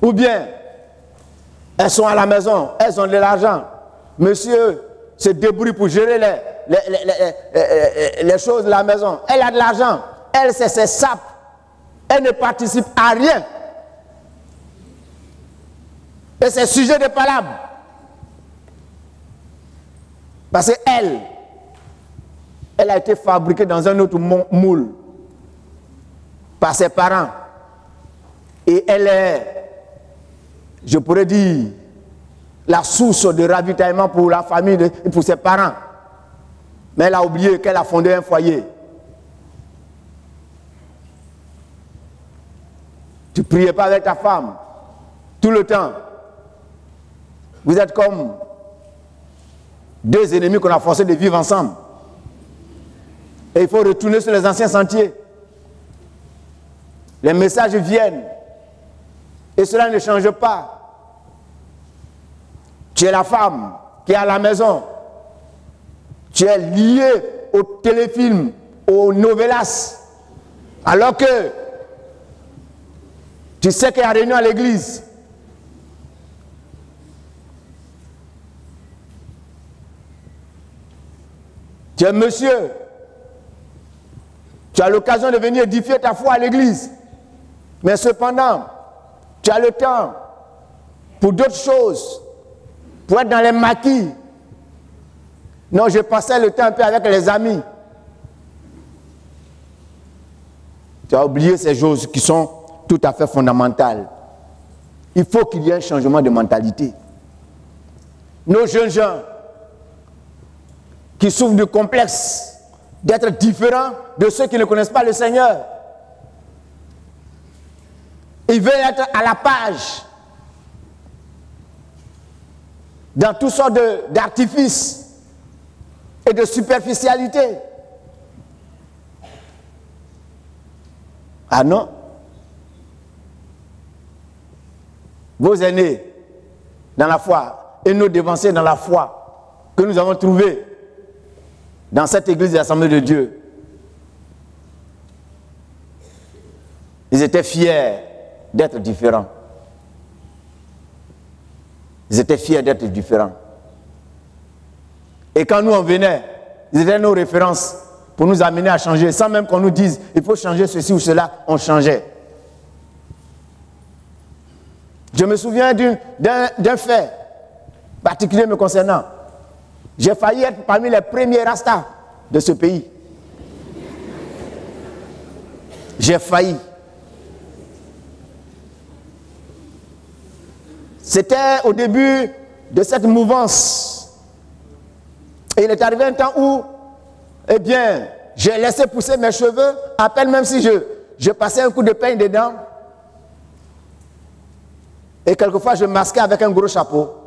Ou bien, elles sont à la maison, elles ont de l'argent. Monsieur se débrouille pour gérer les choses de la maison. Elle a de l'argent, elle c'est ses sapes. Elle ne participe à rien. Et c'est sujet de palabre. Parce qu'elle a été fabriquée dans un autre moule par ses parents. Et elle est, je pourrais dire, la source de ravitaillement pour la famille et pour ses parents. Mais elle a oublié qu'elle a fondé un foyer. Tu ne priais pas avec ta femme tout le temps. Vous êtes comme deux ennemis qu'on a forcé de vivre ensemble. Et il faut retourner sur les anciens sentiers. Les messages viennent. Et cela ne change pas. Tu es la femme qui est à la maison. Tu es lié au téléfilm, aux novelas. Alors que tu sais qu'il y a réunion à l'église. Tu es monsieur. Tu as l'occasion de venir édifier ta foi à l'église. Mais cependant, tu as le temps pour d'autres choses, pour être dans les maquis. Non, je passais le temps un peu avec les amis. Tu as oublié ces choses qui sont tout à fait fondamentales. Il faut qu'il y ait un changement de mentalité. Nos jeunes gens qui souffrent du complexe d'être différents de ceux qui ne connaissent pas le Seigneur. Ils veulent être à la page dans toutes sortes d'artifices et de superficialité. Ah non. Vos aînés dans la foi et nos devanciers dans la foi que nous avons trouvés dans cette église de l'Assemblée de Dieu, ils étaient fiers d'être différents. Ils étaient fiers d'être différents. Et quand nous on venait, ils étaient nos références pour nous amener à changer, sans même qu'on nous dise il faut changer ceci ou cela, on changeait. Je me souviens d'un fait particulier me concernant. J'ai failli être parmi les premiers rastas de ce pays. J'ai failli. C'était au début de cette mouvance. Et il est arrivé un temps où, eh bien, j'ai laissé pousser mes cheveux, à peine même si je passais un coup de peigne dedans. Et quelquefois, je masquais avec un gros chapeau.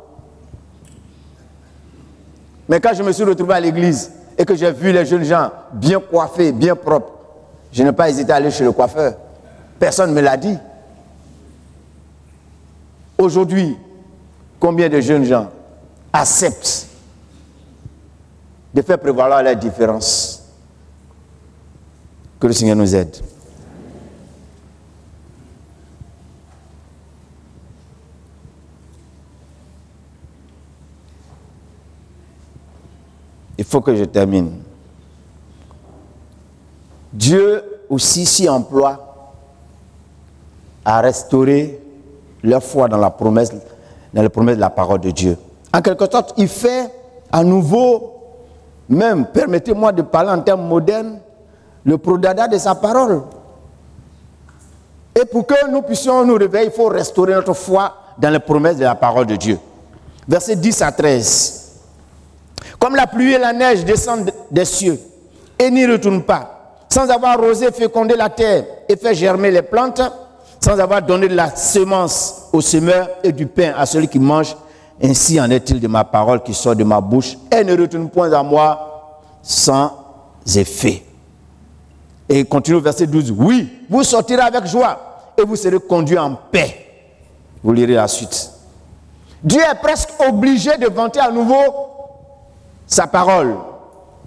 Mais quand je me suis retrouvé à l'église et que j'ai vu les jeunes gens bien coiffés, bien propres, je n'ai pas hésité à aller chez le coiffeur. Personne ne me l'a dit. Aujourd'hui, combien de jeunes gens acceptent de faire prévaloir leurs différences? Que le Seigneur nous aide. Il faut que je termine. Dieu aussi s'y emploie à restaurer leur foi dans la promesse de la parole de Dieu. En quelque sorte, il fait à nouveau, même, permettez-moi de parler en termes modernes, le prodada de sa parole. Et pour que nous puissions nous réveiller, il faut restaurer notre foi dans les promesses de la parole de Dieu. Versets 10 à 13. Comme la pluie et la neige descendent des cieux et n'y retournent pas, sans avoir arrosé, fécondé la terre et fait germer les plantes, sans avoir donné de la semence au semeur et du pain à celui qui mange, ainsi en est-il de ma parole qui sort de ma bouche. Elle ne retourne point à moi sans effet. Et il continue au verset 12. Oui, vous sortirez avec joie et vous serez conduits en paix. Vous lirez la suite. Dieu est presque obligé de vanter à nouveau sa parole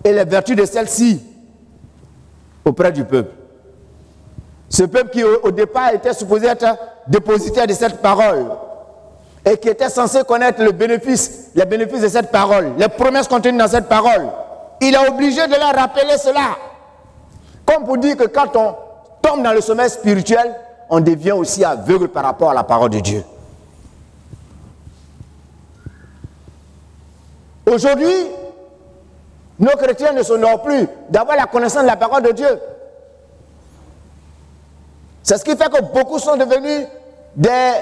et les vertus de celle-ci auprès du peuple. Ce peuple qui au départ était supposé être dépositaire de cette parole et qui était censé connaître les bénéfices de cette parole, les promesses contenues dans cette parole. Il est obligé de leur rappeler cela. Comme pour dire que quand on tombe dans le sommeil spirituel, on devient aussi aveugle par rapport à la parole de Dieu. Aujourd'hui, nos chrétiens ne s'honorent plus d'avoir la connaissance de la parole de Dieu. C'est ce qui fait que beaucoup sont devenus des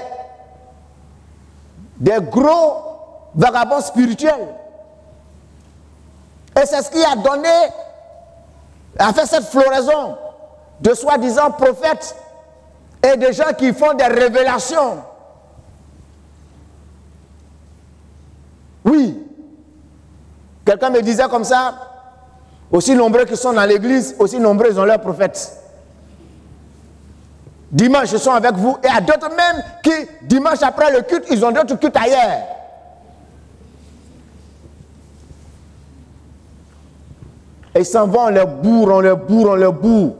gros vagabonds spirituels. Et c'est ce qui a fait cette floraison de soi-disant prophètes et de gens qui font des révélations. Oui. Quelqu'un me disait comme ça, aussi nombreux qui sont dans l'église, aussi nombreux ils ont leurs prophètes. Dimanche, ils sont avec vous, et à d'autres même qui, dimanche après le culte, ils ont d'autres cultes ailleurs. Et ils s'en vont, on les bourre.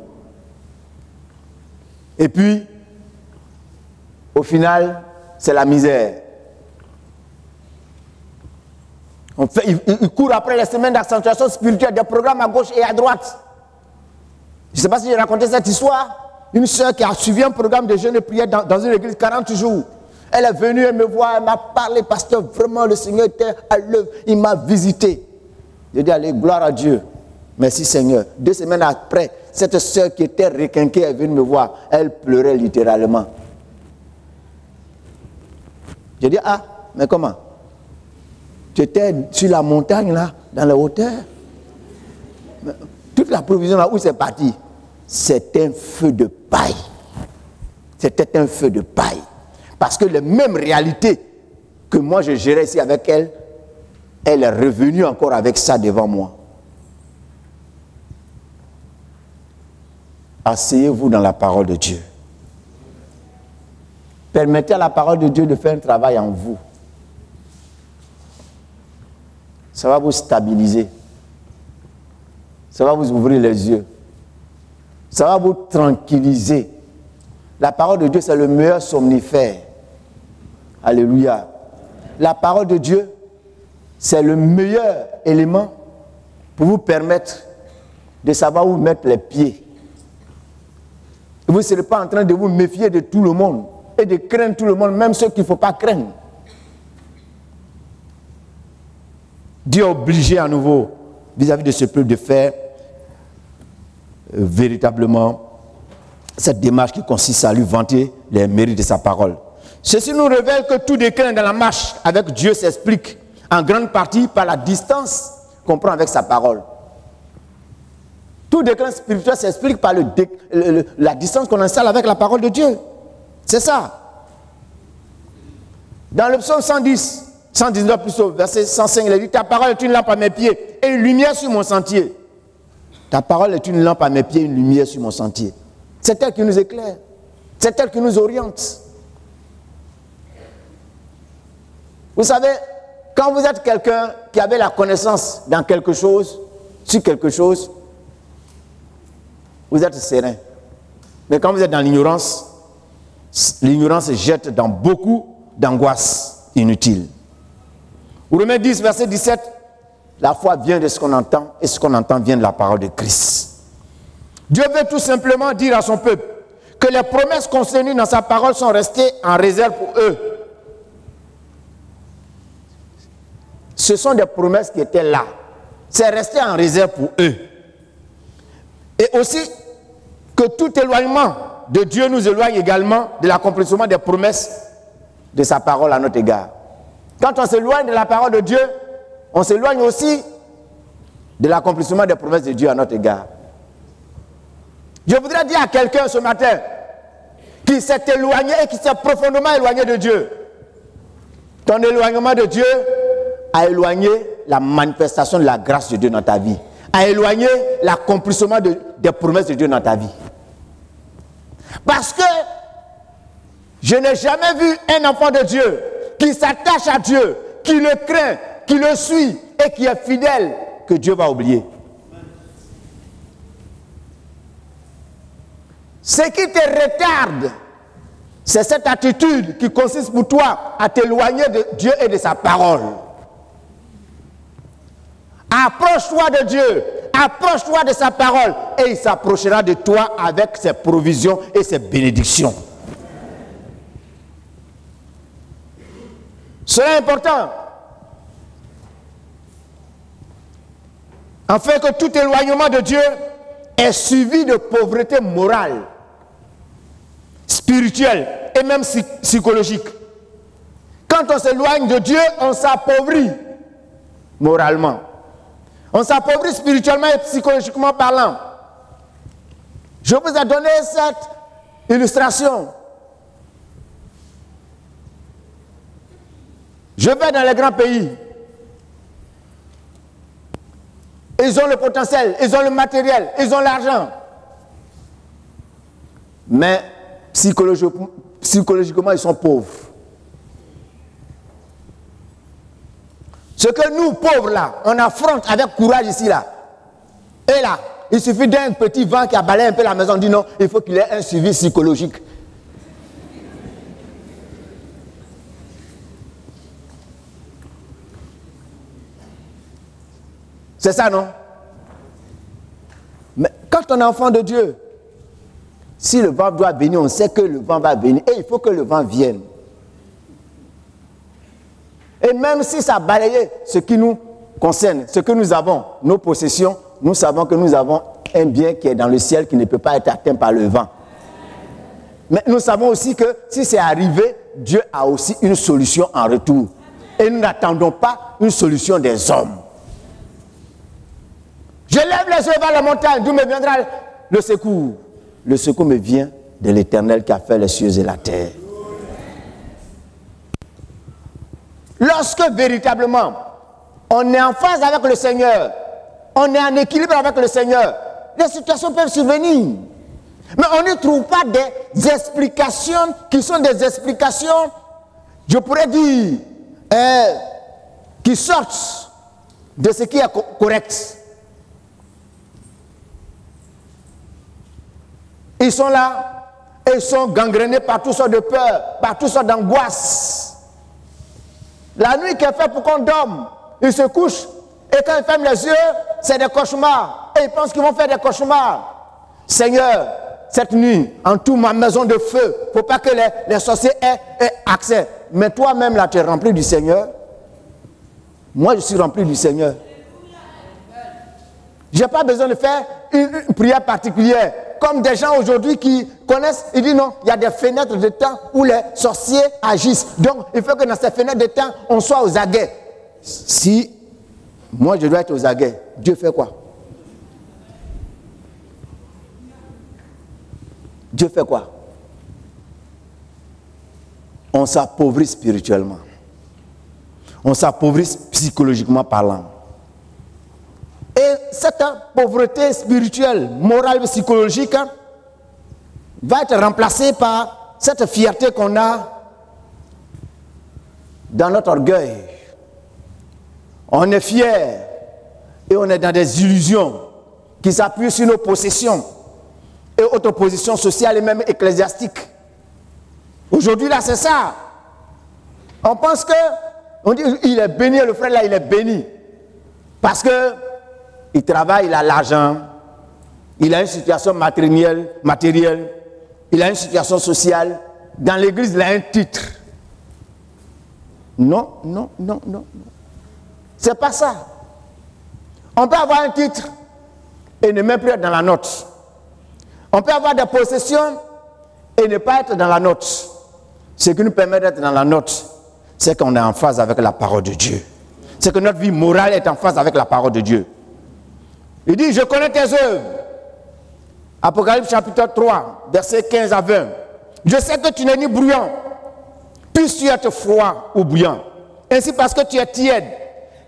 Et puis, au final, c'est la misère. Ils courent après les semaines d'accentuation spirituelle, des programmes à gauche et à droite. Je ne sais pas si j'ai raconté cette histoire. Une soeur qui a suivi un programme de jeûne et prière dans une église 40 jours. Elle est venue, elle me voit, elle m'a parlé, pasteur, vraiment le Seigneur était à l'œuvre, il m'a visité. J'ai dit, allez, gloire à Dieu. Merci Seigneur. 2 semaines après, cette soeur qui était requinquée est venue me voir. Elle pleurait littéralement. J'ai dit, ah, mais comment? Tu étais sur la montagne là, dans la hauteur. Toute la provision là où c'est parti, c'est un feu de paille. C'était un feu de paille. Parce que les mêmes réalités que moi je gérais ici avec elle, elle est revenue encore avec ça devant moi. Asseyez-vous dans la parole de Dieu. Permettez à la parole de Dieu de faire un travail en vous. Ça va vous stabiliser. Ça va vous ouvrir les yeux. Ça va vous tranquilliser. La parole de Dieu, c'est le meilleur somnifère. Alléluia. La parole de Dieu, c'est le meilleur élément pour vous permettre de savoir où mettre les pieds. Vous ne serez pas en train de vous méfier de tout le monde et de craindre tout le monde, même ceux qu'il ne faut pas craindre. Dieu est obligé à nouveau, vis-à-vis de ce peuple, de faire véritablement cette démarche qui consiste à lui vanter les mérites de sa parole. Ceci nous révèle que tout déclin dans la marche avec Dieu s'explique en grande partie par la distance qu'on prend avec sa parole. Tout déclin spirituel s'explique par la distance qu'on installe avec la parole de Dieu. C'est ça. Dans le psaume 119 plutôt, verset 105, il a dit, ta parole est une lampe à mes pieds et une lumière sur mon sentier. Ta parole est une lampe à mes pieds et une lumière sur mon sentier. C'est elle qui nous éclaire. C'est elle qui nous oriente. Vous savez, quand vous êtes quelqu'un qui avait la connaissance dans quelque chose, sur quelque chose, vous êtes serein. Mais quand vous êtes dans l'ignorance jette dans beaucoup d'angoisses inutiles. Romains 10, verset 17, La foi vient de ce qu'on entend et ce qu'on entend vient de la parole de Christ. Dieu veut tout simplement dire à son peuple que les promesses contenues dans sa parole sont restées en réserve pour eux. Ce sont des promesses qui étaient là. C'est resté en réserve pour eux. Et aussi que tout éloignement de Dieu nous éloigne également de l'accomplissement des promesses de sa parole à notre égard. Quand on s'éloigne de la parole de Dieu, on s'éloigne aussi de l'accomplissement des promesses de Dieu à notre égard. Je voudrais dire à quelqu'un ce matin qui s'est éloigné et qui s'est profondément éloigné de Dieu. Ton éloignement de Dieu a éloigné la manifestation de la grâce de Dieu dans ta vie, a éloigné l'accomplissement des promesses de Dieu dans ta vie. Parce que je n'ai jamais vu un enfant de Dieu qui s'attache à Dieu, qui le craint, qui le suit et qui est fidèle, que Dieu va oublier. Ce qui te retarde, c'est cette attitude qui consiste pour toi à t'éloigner de Dieu et de sa parole. Approche-toi de Dieu, approche-toi de sa parole et il s'approchera de toi avec ses provisions et ses bénédictions. C'est important. Afin que tout éloignement de Dieu est suivi de pauvreté morale, spirituelle et même psychologique. Quand on s'éloigne de Dieu, on s'appauvrit moralement. On s'appauvrit spirituellement et psychologiquement parlant. Je vous ai donné cette illustration. Je vais dans les grands pays. Ils ont le potentiel, ils ont le matériel, ils ont l'argent. Mais psychologiquement, ils sont pauvres. Ce que nous, pauvres là, on affronte avec courage ici là. Et là, il suffit d'un petit vent qui a balayé un peu la maison, on dit non, il faut qu'il ait un suivi psychologique. C'est ça, non? Mais quand on est enfant de Dieu, si le vent doit venir, on sait que le vent va venir. Et il faut que le vent vienne. Et même si ça balaye ce qui nous concerne, ce que nous avons, nos possessions, nous savons que nous avons un bien qui est dans le ciel qui ne peut pas être atteint par le vent. Mais nous savons aussi que si c'est arrivé, Dieu a aussi une solution en retour. Et nous n'attendons pas une solution des hommes. Je lève les yeux vers la montagne, d'où me viendra le secours. Le secours me vient de l'Éternel qui a fait les cieux et la terre. Lorsque véritablement on est en phase avec le Seigneur, on est en équilibre avec le Seigneur, les situations peuvent survenir. Mais on ne trouve pas des explications qui sont des explications, je pourrais dire, qui sortent de ce qui est correct. Ils sont là, et ils sont gangrénés par toutes sortes de peurs, par toutes sortes d'angoisses. La nuit qui est faite pour qu'on dorme, ils se couchent, et quand ils ferment les yeux, c'est des cauchemars. Et ils pensent qu'ils vont faire des cauchemars. Seigneur, cette nuit, entoure ma maison de feu, il ne faut pas que les sorciers aient accès. Mais toi-même, là, tu es rempli du Seigneur. Moi, je suis rempli du Seigneur. Je n'ai pas besoin de faire une prière particulière. Comme des gens aujourd'hui qui connaissent, ils disent non, il y a des fenêtres de temps où les sorciers agissent. Donc, il faut que dans ces fenêtres de temps, on soit aux aguets. Si moi, je dois être aux aguets, Dieu fait quoi? Dieu fait quoi? On s'appauvrit spirituellement. On s'appauvrit psychologiquement parlant. Et cette pauvreté spirituelle, morale, psychologique va être remplacée par cette fierté qu'on a dans notre orgueil. On est fier et on est dans des illusions qui s'appuient sur nos possessions et autres positions sociales et même ecclésiastiques. Aujourd'hui là, c'est ça. On pense que, on dit, il est béni, le frère là, il est béni. Parce qu'il travaille, il a l'argent, il a une situation matérielle, il a une situation sociale. Dans l'église, il a un titre. Non, non, non, non. C'est pas ça. On peut avoir un titre et ne même plus être dans la note. On peut avoir des possessions et ne pas être dans la note. Ce qui nous permet d'être dans la note, c'est qu'on est en phase avec la parole de Dieu. C'est que notre vie morale est en phase avec la parole de Dieu. Il dit, je connais tes œuvres. Apocalypse chapitre 3, versets 15 à 20. Je sais que tu n'es ni bruyant, puisses-tu être froid ou bouillant. Ainsi, parce que tu es tiède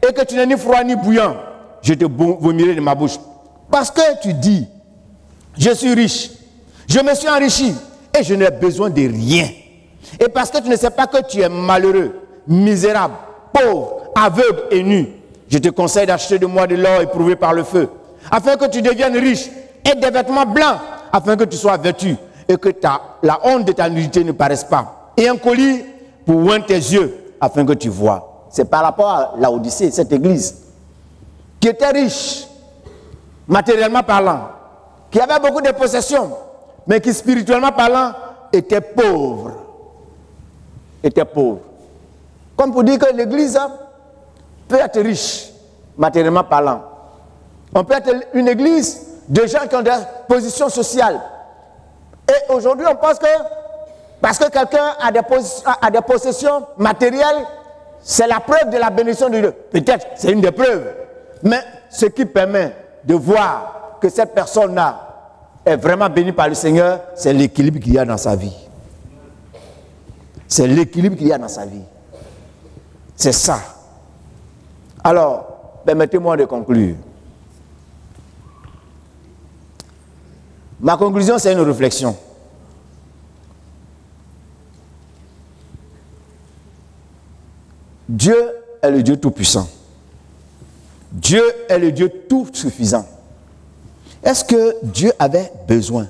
et que tu n'es ni froid ni bouillant, je te vomirai de ma bouche. Parce que tu dis, je suis riche, je me suis enrichi et je n'ai besoin de rien. Et parce que tu ne sais pas que tu es malheureux, misérable, pauvre, aveugle et nu, je te conseille d'acheter de moi de l'or éprouvé par le feu, afin que tu deviennes riche et des vêtements blancs, afin que tu sois vêtu et que la honte de ta nudité ne paraisse pas. Et un collier pour oindre tes yeux, afin que tu vois. C'est par rapport à Laodicée, cette église, qui était riche, matériellement parlant, qui avait beaucoup de possessions, mais qui spirituellement parlant était pauvre. Était pauvre. Comme pour dire que l'église peut être riche, matériellement parlant. On peut être une église de gens qui ont des positions sociales. Et aujourd'hui, on pense que parce que quelqu'un a des possessions matérielles, c'est la preuve de la bénédiction de Dieu. Peut-être, c'est une des preuves. Mais ce qui permet de voir que cette personne-là est vraiment bénie par le Seigneur, c'est l'équilibre qu'il y a dans sa vie. C'est l'équilibre qu'il y a dans sa vie. C'est ça. Alors, permettez-moi de conclure. Ma conclusion, c'est une réflexion. Dieu est le Dieu tout-puissant. Dieu est le Dieu tout-suffisant. Est-ce que Dieu avait besoin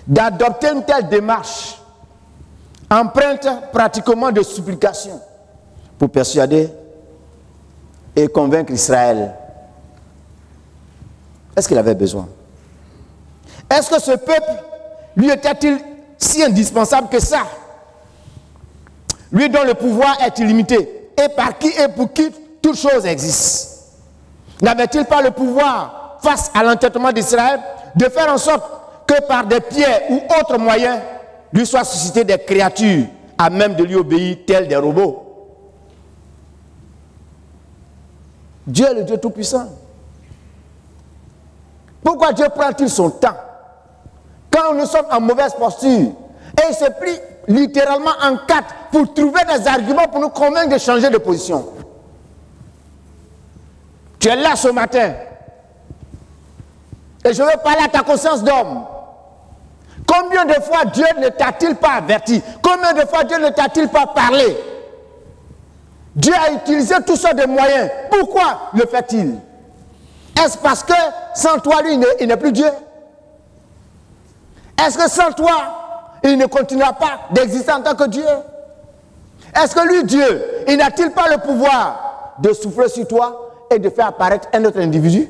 d'adopter une telle démarche empreinte pratiquement de supplication pour persuader et convaincre Israël? Est-ce qu'il avait besoin? Est-ce que ce peuple, lui était-il si indispensable que ça? Lui dont le pouvoir est illimité, et par qui et pour qui toute chose existe. N'avait-il pas le pouvoir, face à l'entêtement d'Israël, de faire en sorte que par des pierres ou autres moyens, lui soient suscitées des créatures à même de lui obéir, tels des robots? Dieu est le Dieu tout-puissant. Pourquoi Dieu prend-il son temps quand nous sommes en mauvaise posture et il se plie littéralement en quatre pour trouver des arguments pour nous convaincre de changer de position? Tu es là ce matin et je veux parler à ta conscience d'homme. Combien de fois Dieu ne t'a-t-il pas averti? Combien de fois Dieu ne t'a-t-il pas parlé? Dieu a utilisé toutes sortes de moyens. Pourquoi le fait-il? Est-ce parce que sans toi, lui, il n'est plus Dieu? Est-ce que sans toi, il ne continuera pas d'exister en tant que Dieu? Est-ce que lui, Dieu, il n'a-t-il pas le pouvoir de souffler sur toi et de faire apparaître un autre individu?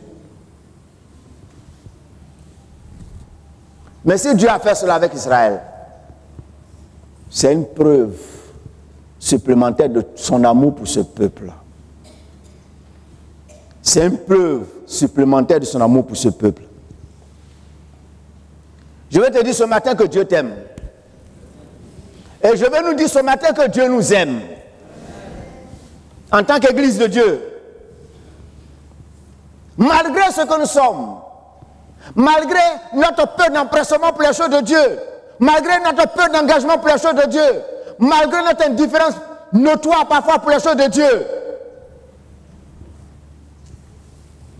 Mais si Dieu a fait cela avec Israël, c'est une preuve supplémentaire de son amour pour ce peuple-là. C'est une preuve supplémentaire de son amour pour ce peuple. Je vais te dire ce matin que Dieu t'aime. Et je vais nous dire ce matin que Dieu nous aime. En tant qu'Église de Dieu. Malgré ce que nous sommes, malgré notre peu d'empressement pour les choses de Dieu, malgré notre peu d'engagement pour les choses de Dieu, malgré notre indifférence notoire parfois pour les choses de Dieu,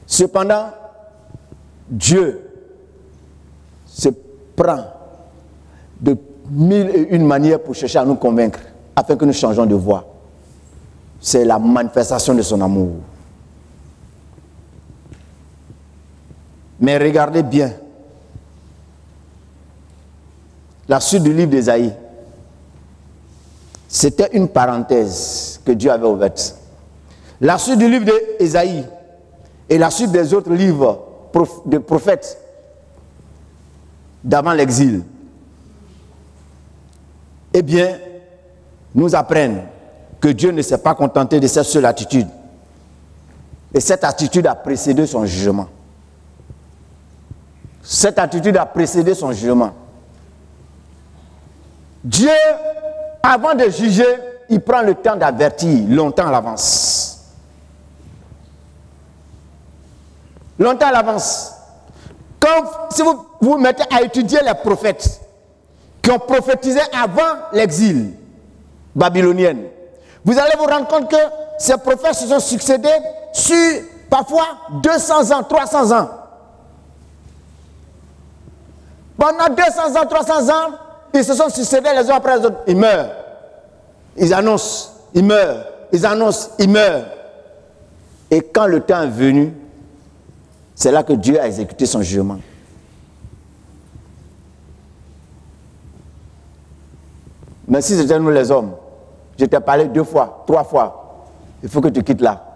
cependant, Dieu se prend de 1001 manières pour chercher à nous convaincre, afin que nous changeons de voie. C'est la manifestation de son amour. Mais regardez bien la suite du livre d'Ésaïe. C'était une parenthèse que Dieu avait ouverte. La suite du livre d'Ésaïe et la suite des autres livres de prophètes d'avant l'exil, eh bien, nous apprennent que Dieu ne s'est pas contenté de cette seule attitude. Et cette attitude a précédé son jugement. Cette attitude a précédé son jugement. Dieu, avant de juger, il prend le temps d'avertir longtemps à l'avance. Longtemps à l'avance. Si vous vous mettez à étudier les prophètes qui ont prophétisé avant l'exil babylonien, vous allez vous rendre compte que ces prophètes se sont succédés sur parfois 200 ans, 300 ans. Pendant 200 ans, 300 ans, ils se sont succédés les uns après les autres. Ils meurent. Ils annoncent, ils meurent. Ils annoncent, ils meurent. Et quand le temps est venu, c'est là que Dieu a exécuté son jugement. Mais si c'était nous les hommes, je t'ai parlé 2 fois, 3 fois, il faut que tu quittes là.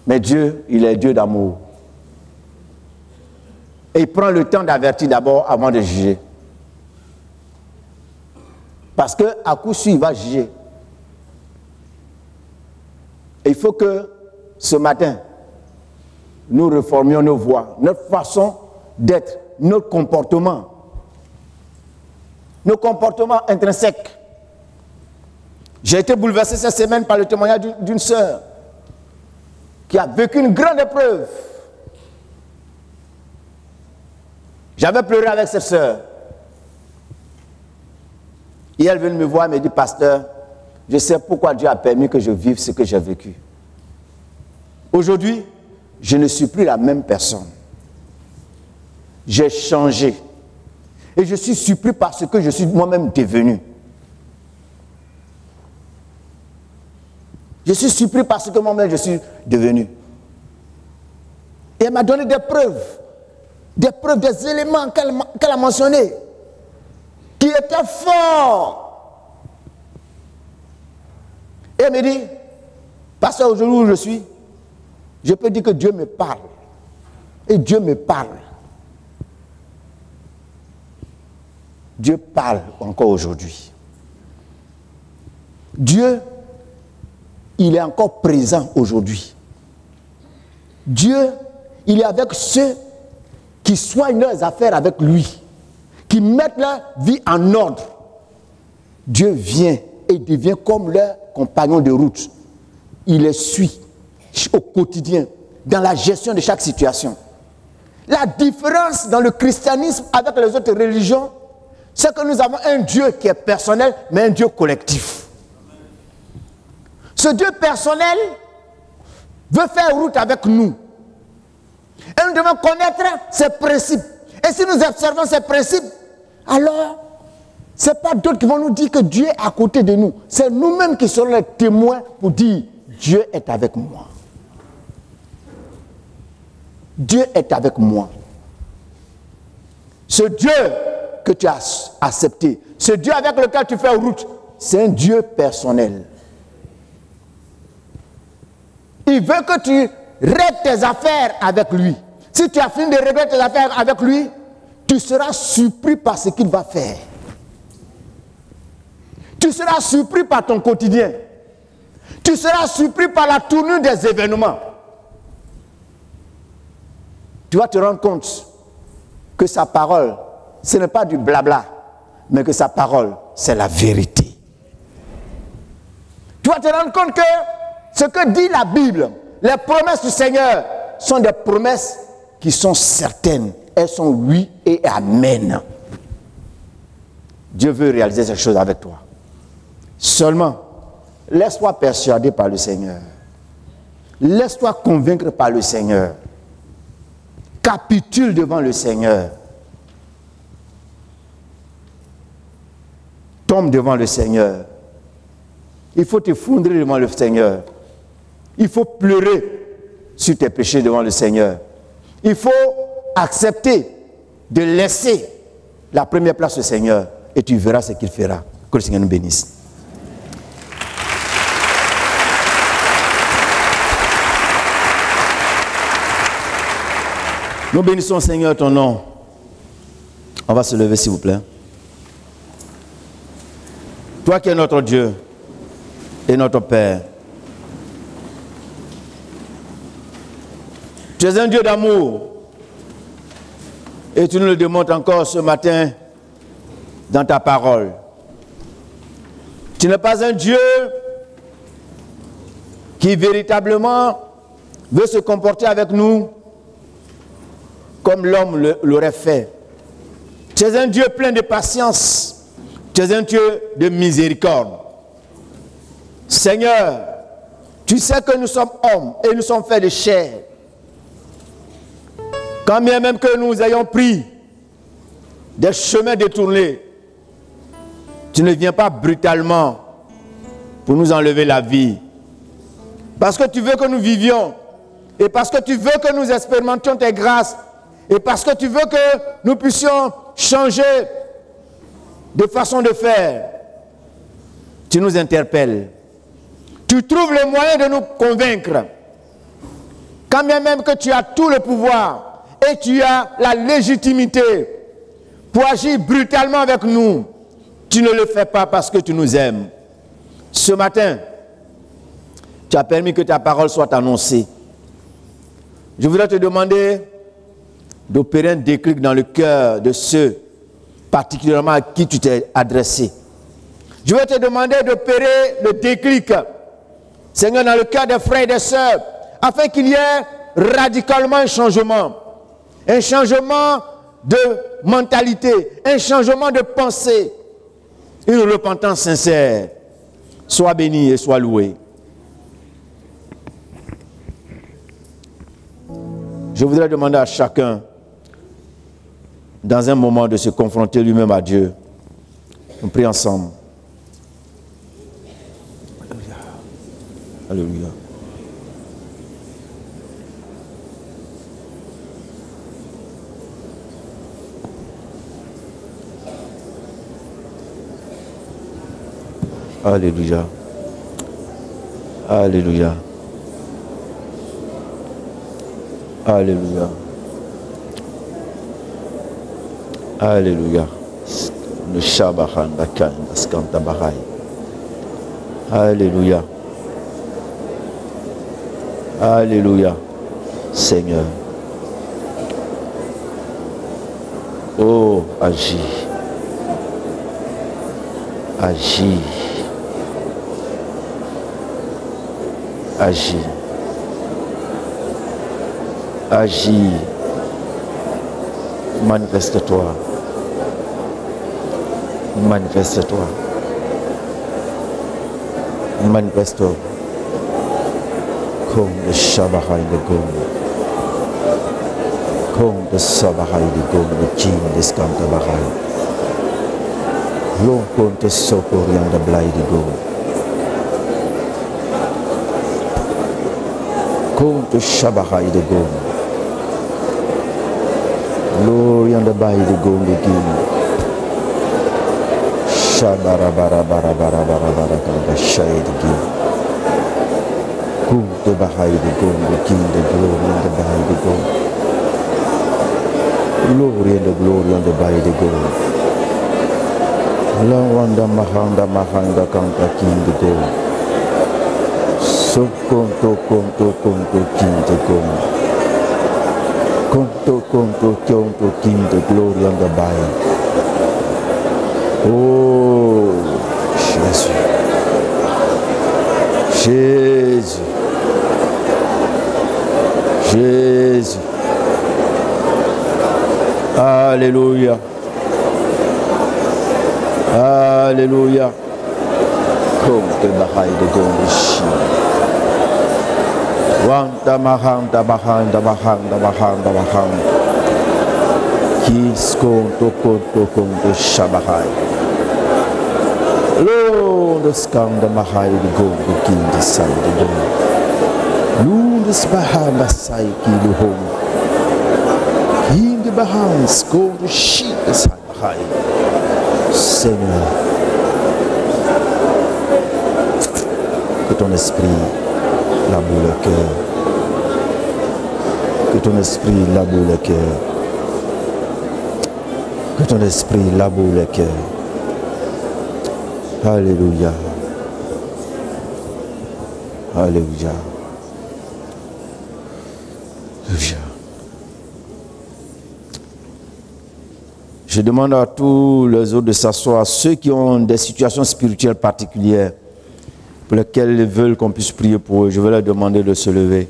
Mais Dieu, il est Dieu d'amour. Et il prend le temps d'avertir d'abord avant de juger. Parce qu'à coup sûr, il va juger. Et il faut que ce matin, nous reformions nos voies, notre façon d'être, notre comportement. Nos comportements intrinsèques. J'ai été bouleversé cette semaine par le témoignage d'une sœur qui a vécu une grande épreuve. J'avais pleuré avec cette sœur. Et elle vient me voir et me dit, pasteur, je sais pourquoi Dieu a permis que je vive ce que j'ai vécu. Aujourd'hui, je ne suis plus la même personne. J'ai changé. Et je suis surpris par ce que je suis moi-même devenu. Je suis surpris par ce que moi-même je suis devenu. Et elle m'a donné des preuves, des éléments qu'elle a mentionnés, qui étaient forts. Et elle me dit, parce qu'aujourd'hui où je suis, je peux dire que Dieu me parle. Et Dieu me parle. Dieu parle encore aujourd'hui. Dieu, il est encore présent aujourd'hui. Dieu, il est avec ceux qui soignent leurs affaires avec lui, qui mettent leur vie en ordre. Dieu vient et devient comme leur compagnon de route. Il les suit au quotidien, dans la gestion de chaque situation. La différence dans le christianisme avec les autres religions, c'est que nous avons un Dieu qui est personnel, mais un Dieu collectif. Ce Dieu personnel veut faire route avec nous. Et nous devons connaître ses principes. Et si nous observons ces principes, alors, ce n'est pas d'autres qui vont nous dire que Dieu est à côté de nous. C'est nous-mêmes qui serons les témoins pour dire, Dieu est avec moi. Dieu est avec moi. Ce Dieu que tu as accepté, ce Dieu avec lequel tu fais route, c'est un Dieu personnel. Il veut que tu règles tes affaires avec lui. Si tu as fini de régler tes affaires avec lui, tu seras surpris par ce qu'il va faire. Tu seras surpris par ton quotidien. Tu seras surpris par la tournure des événements. Tu vas te rendre compte que sa parole, ce n'est pas du blabla, mais que sa parole, c'est la vérité. Tu vas te rendre compte que ce que dit la Bible, les promesses du Seigneur, sont des promesses qui sont certaines. Elles sont oui et amen. Dieu veut réaliser ces choses avec toi. Seulement, laisse-toi persuader par le Seigneur. Laisse-toi convaincre par le Seigneur. Capitule devant le Seigneur. Tombe devant le Seigneur. Il faut t'effondrer devant le Seigneur. Il faut pleurer sur tes péchés devant le Seigneur. Il faut accepter de laisser la première place au Seigneur et tu verras ce qu'il fera. Que le Seigneur nous bénisse. Nous bénissons, Seigneur, ton nom. On va se lever, s'il vous plaît. Toi qui es notre Dieu et notre Père, tu es un Dieu d'amour. Et tu nous le démontres encore ce matin dans ta parole. Tu n'es pas un Dieu qui véritablement veut se comporter avec nous comme l'homme l'aurait fait. Tu es un Dieu plein de patience. Tu es un Dieu de miséricorde. Seigneur, tu sais que nous sommes hommes et nous sommes faits de chair. Quand bien même que nous ayons pris des chemins détournés, tu ne viens pas brutalement pour nous enlever la vie. Parce que tu veux que nous vivions, et parce que tu veux que nous expérimentions tes grâces, et parce que tu veux que nous puissions changer de façon de faire, tu nous interpelles. Tu trouves le moyen de nous convaincre. Quand bien même que tu as tout le pouvoir, et tu as la légitimité pour agir brutalement avec nous, tu ne le fais pas parce que tu nous aimes. Ce matin, tu as permis que ta parole soit annoncée. Je voudrais te demander d'opérer un déclic dans le cœur de ceux particulièrement à qui tu t'es adressé. Je vais te demander d'opérer le déclic, Seigneur, dans le cœur des frères et des sœurs, afin qu'il y ait radicalement un changement de mentalité, un changement de pensée, une repentance sincère. Sois béni et sois loué. Je voudrais demander à chacun, dans un moment, de se confronter lui-même à Dieu. On prie ensemble. Alléluia. Alléluia. Alléluia. Alléluia. Alléluia. Le Shabahan Bakan Skanta Bahai. Alléluia. Alléluia. Seigneur. Oh, agis. Agis. Agis. Agis. Manifeste-toi. Manifeste-toi. Manifeste-toi. Comme le Shabahai de Gom. Comme le Sabahai de Gom, le Jin de Skanta Bahai. L'on compte Sokorian de Blai de Gom. Compte Shabahai de Gom. L'Orient de Baï de Gom de Gim. Shabarabarabarabarabarabara Shai de Gim. Compte Bahai de Gom de Gim de Glorian de Baï de Gom. L'Orient de Baï de Gom. Lawanda Mahanda Kanta King de Gom. So conto King de Gom. Conto King de Gloria de Baï. Oh Jésus. Jésus. Jésus. Alléluia. Alléluia. Conte Bahai de Gondishi. Wanta mahanda bahanda bahanda bahanda bahanda. Kis conto Shabahai. Lord skanda mahai de gogo kindi sai de gogo. Lord bahanda sai kili home. Kindi bahanda skondo shi sai bahai. Seigneur, que ton esprit laboure le cœur, Que ton esprit laboure les cœurs. Que ton esprit laboure les cœurs. Alléluia. Alléluia. Alléluia. Je demande à tous les autres de s'asseoir, ceux qui ont des situations spirituelles particulières pour lesquelles ils veulent qu'on puisse prier pour eux. Je vais leur demander de se lever,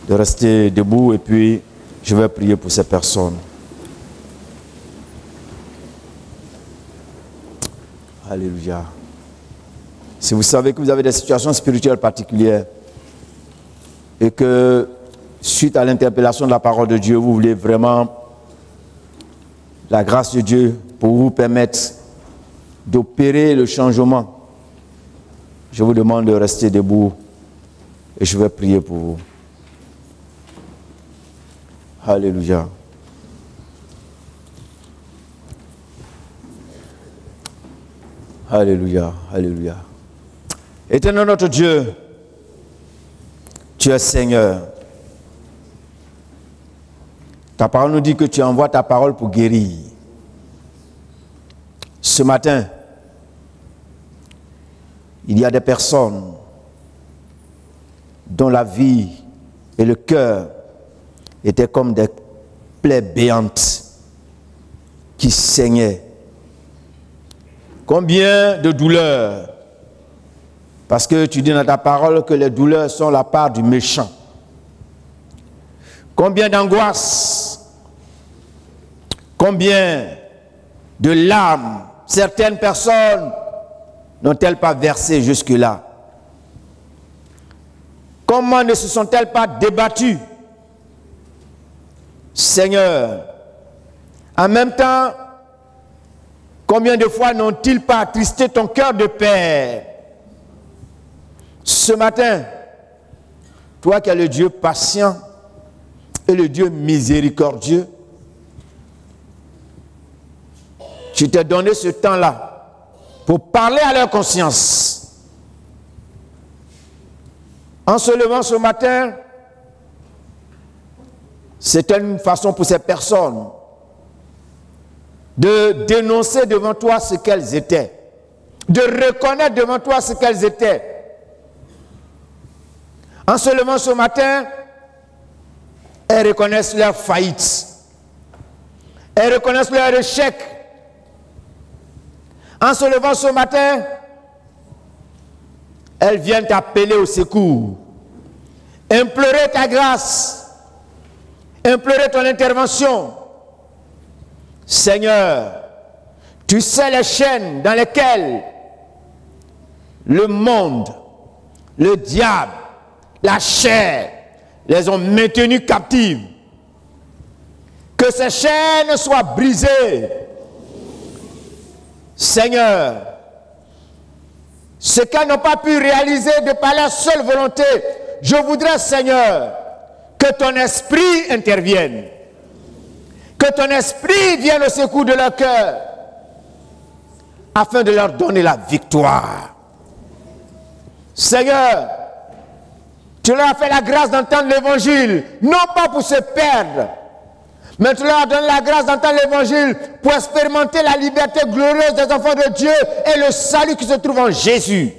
de rester debout, et puis je vais prier pour ces personnes. Alléluia. Si vous savez que vous avez des situations spirituelles particulières et que suite à l'interpellation de la parole de Dieu, vous voulez vraiment la grâce de Dieu pour vous permettre d'opérer le changement, je vous demande de rester debout et je vais prier pour vous. Alléluia. Alléluia, alléluia. Éternel notre Dieu, tu es Seigneur. Ta parole nous dit que tu envoies ta parole pour guérir. Ce matin, il y a des personnes dont la vie et le cœur étaient comme des plaies béantes qui saignaient. Combien de douleurs? Parce que tu dis dans ta parole que les douleurs sont la part du méchant. Combien d'angoisses? Combien de larmes certaines personnes n'ont-elles pas versé jusque-là? Comment ne se sont-elles pas débattues? Seigneur, en même temps, combien de fois n'ont-ils pas attristé ton cœur de père? Ce matin, toi qui es le Dieu patient et le Dieu miséricordieux, tu t'es donné ce temps-là pour parler à leur conscience. En se levant ce matin, c'était une façon pour ces personnes de dénoncer devant toi ce qu'elles étaient, de reconnaître devant toi ce qu'elles étaient. En se levant ce matin, elles reconnaissent leur faillite, elles reconnaissent leur échec. En se levant ce matin, elles viennent t'appeler au secours, implorer ta grâce, implorer ton intervention. Seigneur, tu sais les chaînes dans lesquelles le monde, le diable, la chair les ont maintenues captives. Que ces chaînes soient brisées. Seigneur, ce qu'elles n'ont pas pu réaliser de par leur seule volonté, je voudrais, Seigneur, que ton esprit intervienne. Que ton esprit vienne au secours de leur cœur, afin de leur donner la victoire. Seigneur, tu leur as fait la grâce d'entendre l'évangile, non pas pour se perdre, mais tu leur as donné la grâce d'entendre l'évangile pour expérimenter la liberté glorieuse des enfants de Dieu et le salut qui se trouve en Jésus.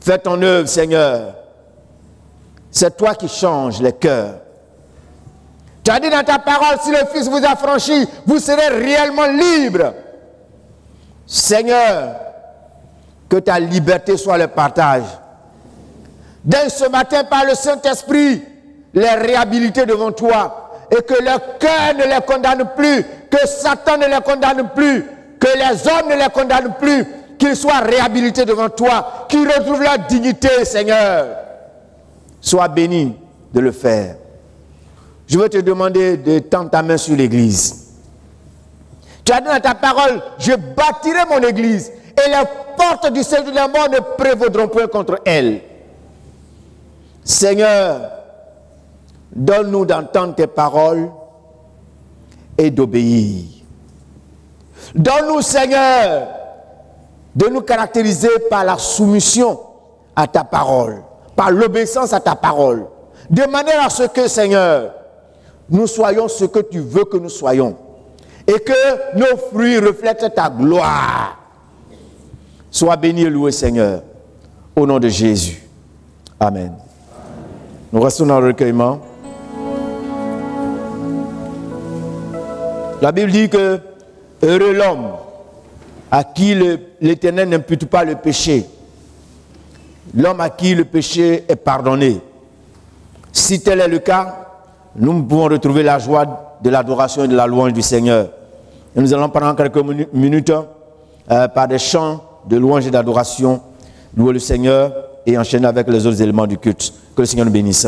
Fais ton œuvre, Seigneur. C'est toi qui changes les cœurs. Tu as dit dans ta parole, si le Fils vous a franchi, vous serez réellement libre. Seigneur, que ta liberté soit le partage. Dès ce matin, par le Saint-Esprit, les réhabiliter devant toi et que leur cœur ne les condamne plus, que Satan ne les condamne plus, que les hommes ne les condamnent plus, qu'ils soient réhabilités devant toi, qu'ils retrouvent leur dignité, Seigneur. Sois béni de le faire. Je veux te demander de tendre ta main sur l'église. Tu as dit dans ta parole, je bâtirai mon église et les portes du séjour de la mort ne prévaudront point contre elle. Seigneur, donne-nous d'entendre tes paroles et d'obéir. Donne-nous, Seigneur, de nous caractériser par la soumission à ta parole, par l'obéissance à ta parole. de manière à ce que, Seigneur, nous soyons ce que tu veux que nous soyons et que nos fruits reflètent ta gloire. Sois béni et loué, Seigneur, au nom de Jésus. Amen. Nous restons dans le recueillement. La Bible dit que heureux l'homme à qui l'Éternel n'impute pas le péché, l'homme à qui le péché est pardonné. Si tel est le cas, nous pouvons retrouver la joie de l'adoration et de la louange du Seigneur. Et nous allons pendant quelques minutes, par des chants de louange et d'adoration, louer le Seigneur et enchaîner avec les autres éléments du culte. Que le Seigneur nous bénisse.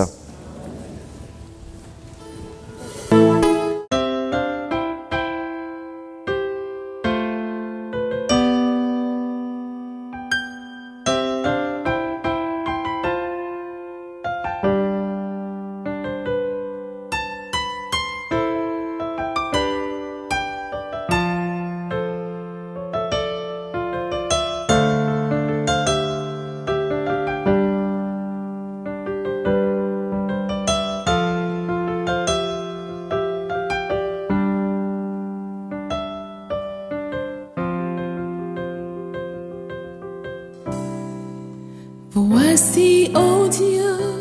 Voici, ô Dieu,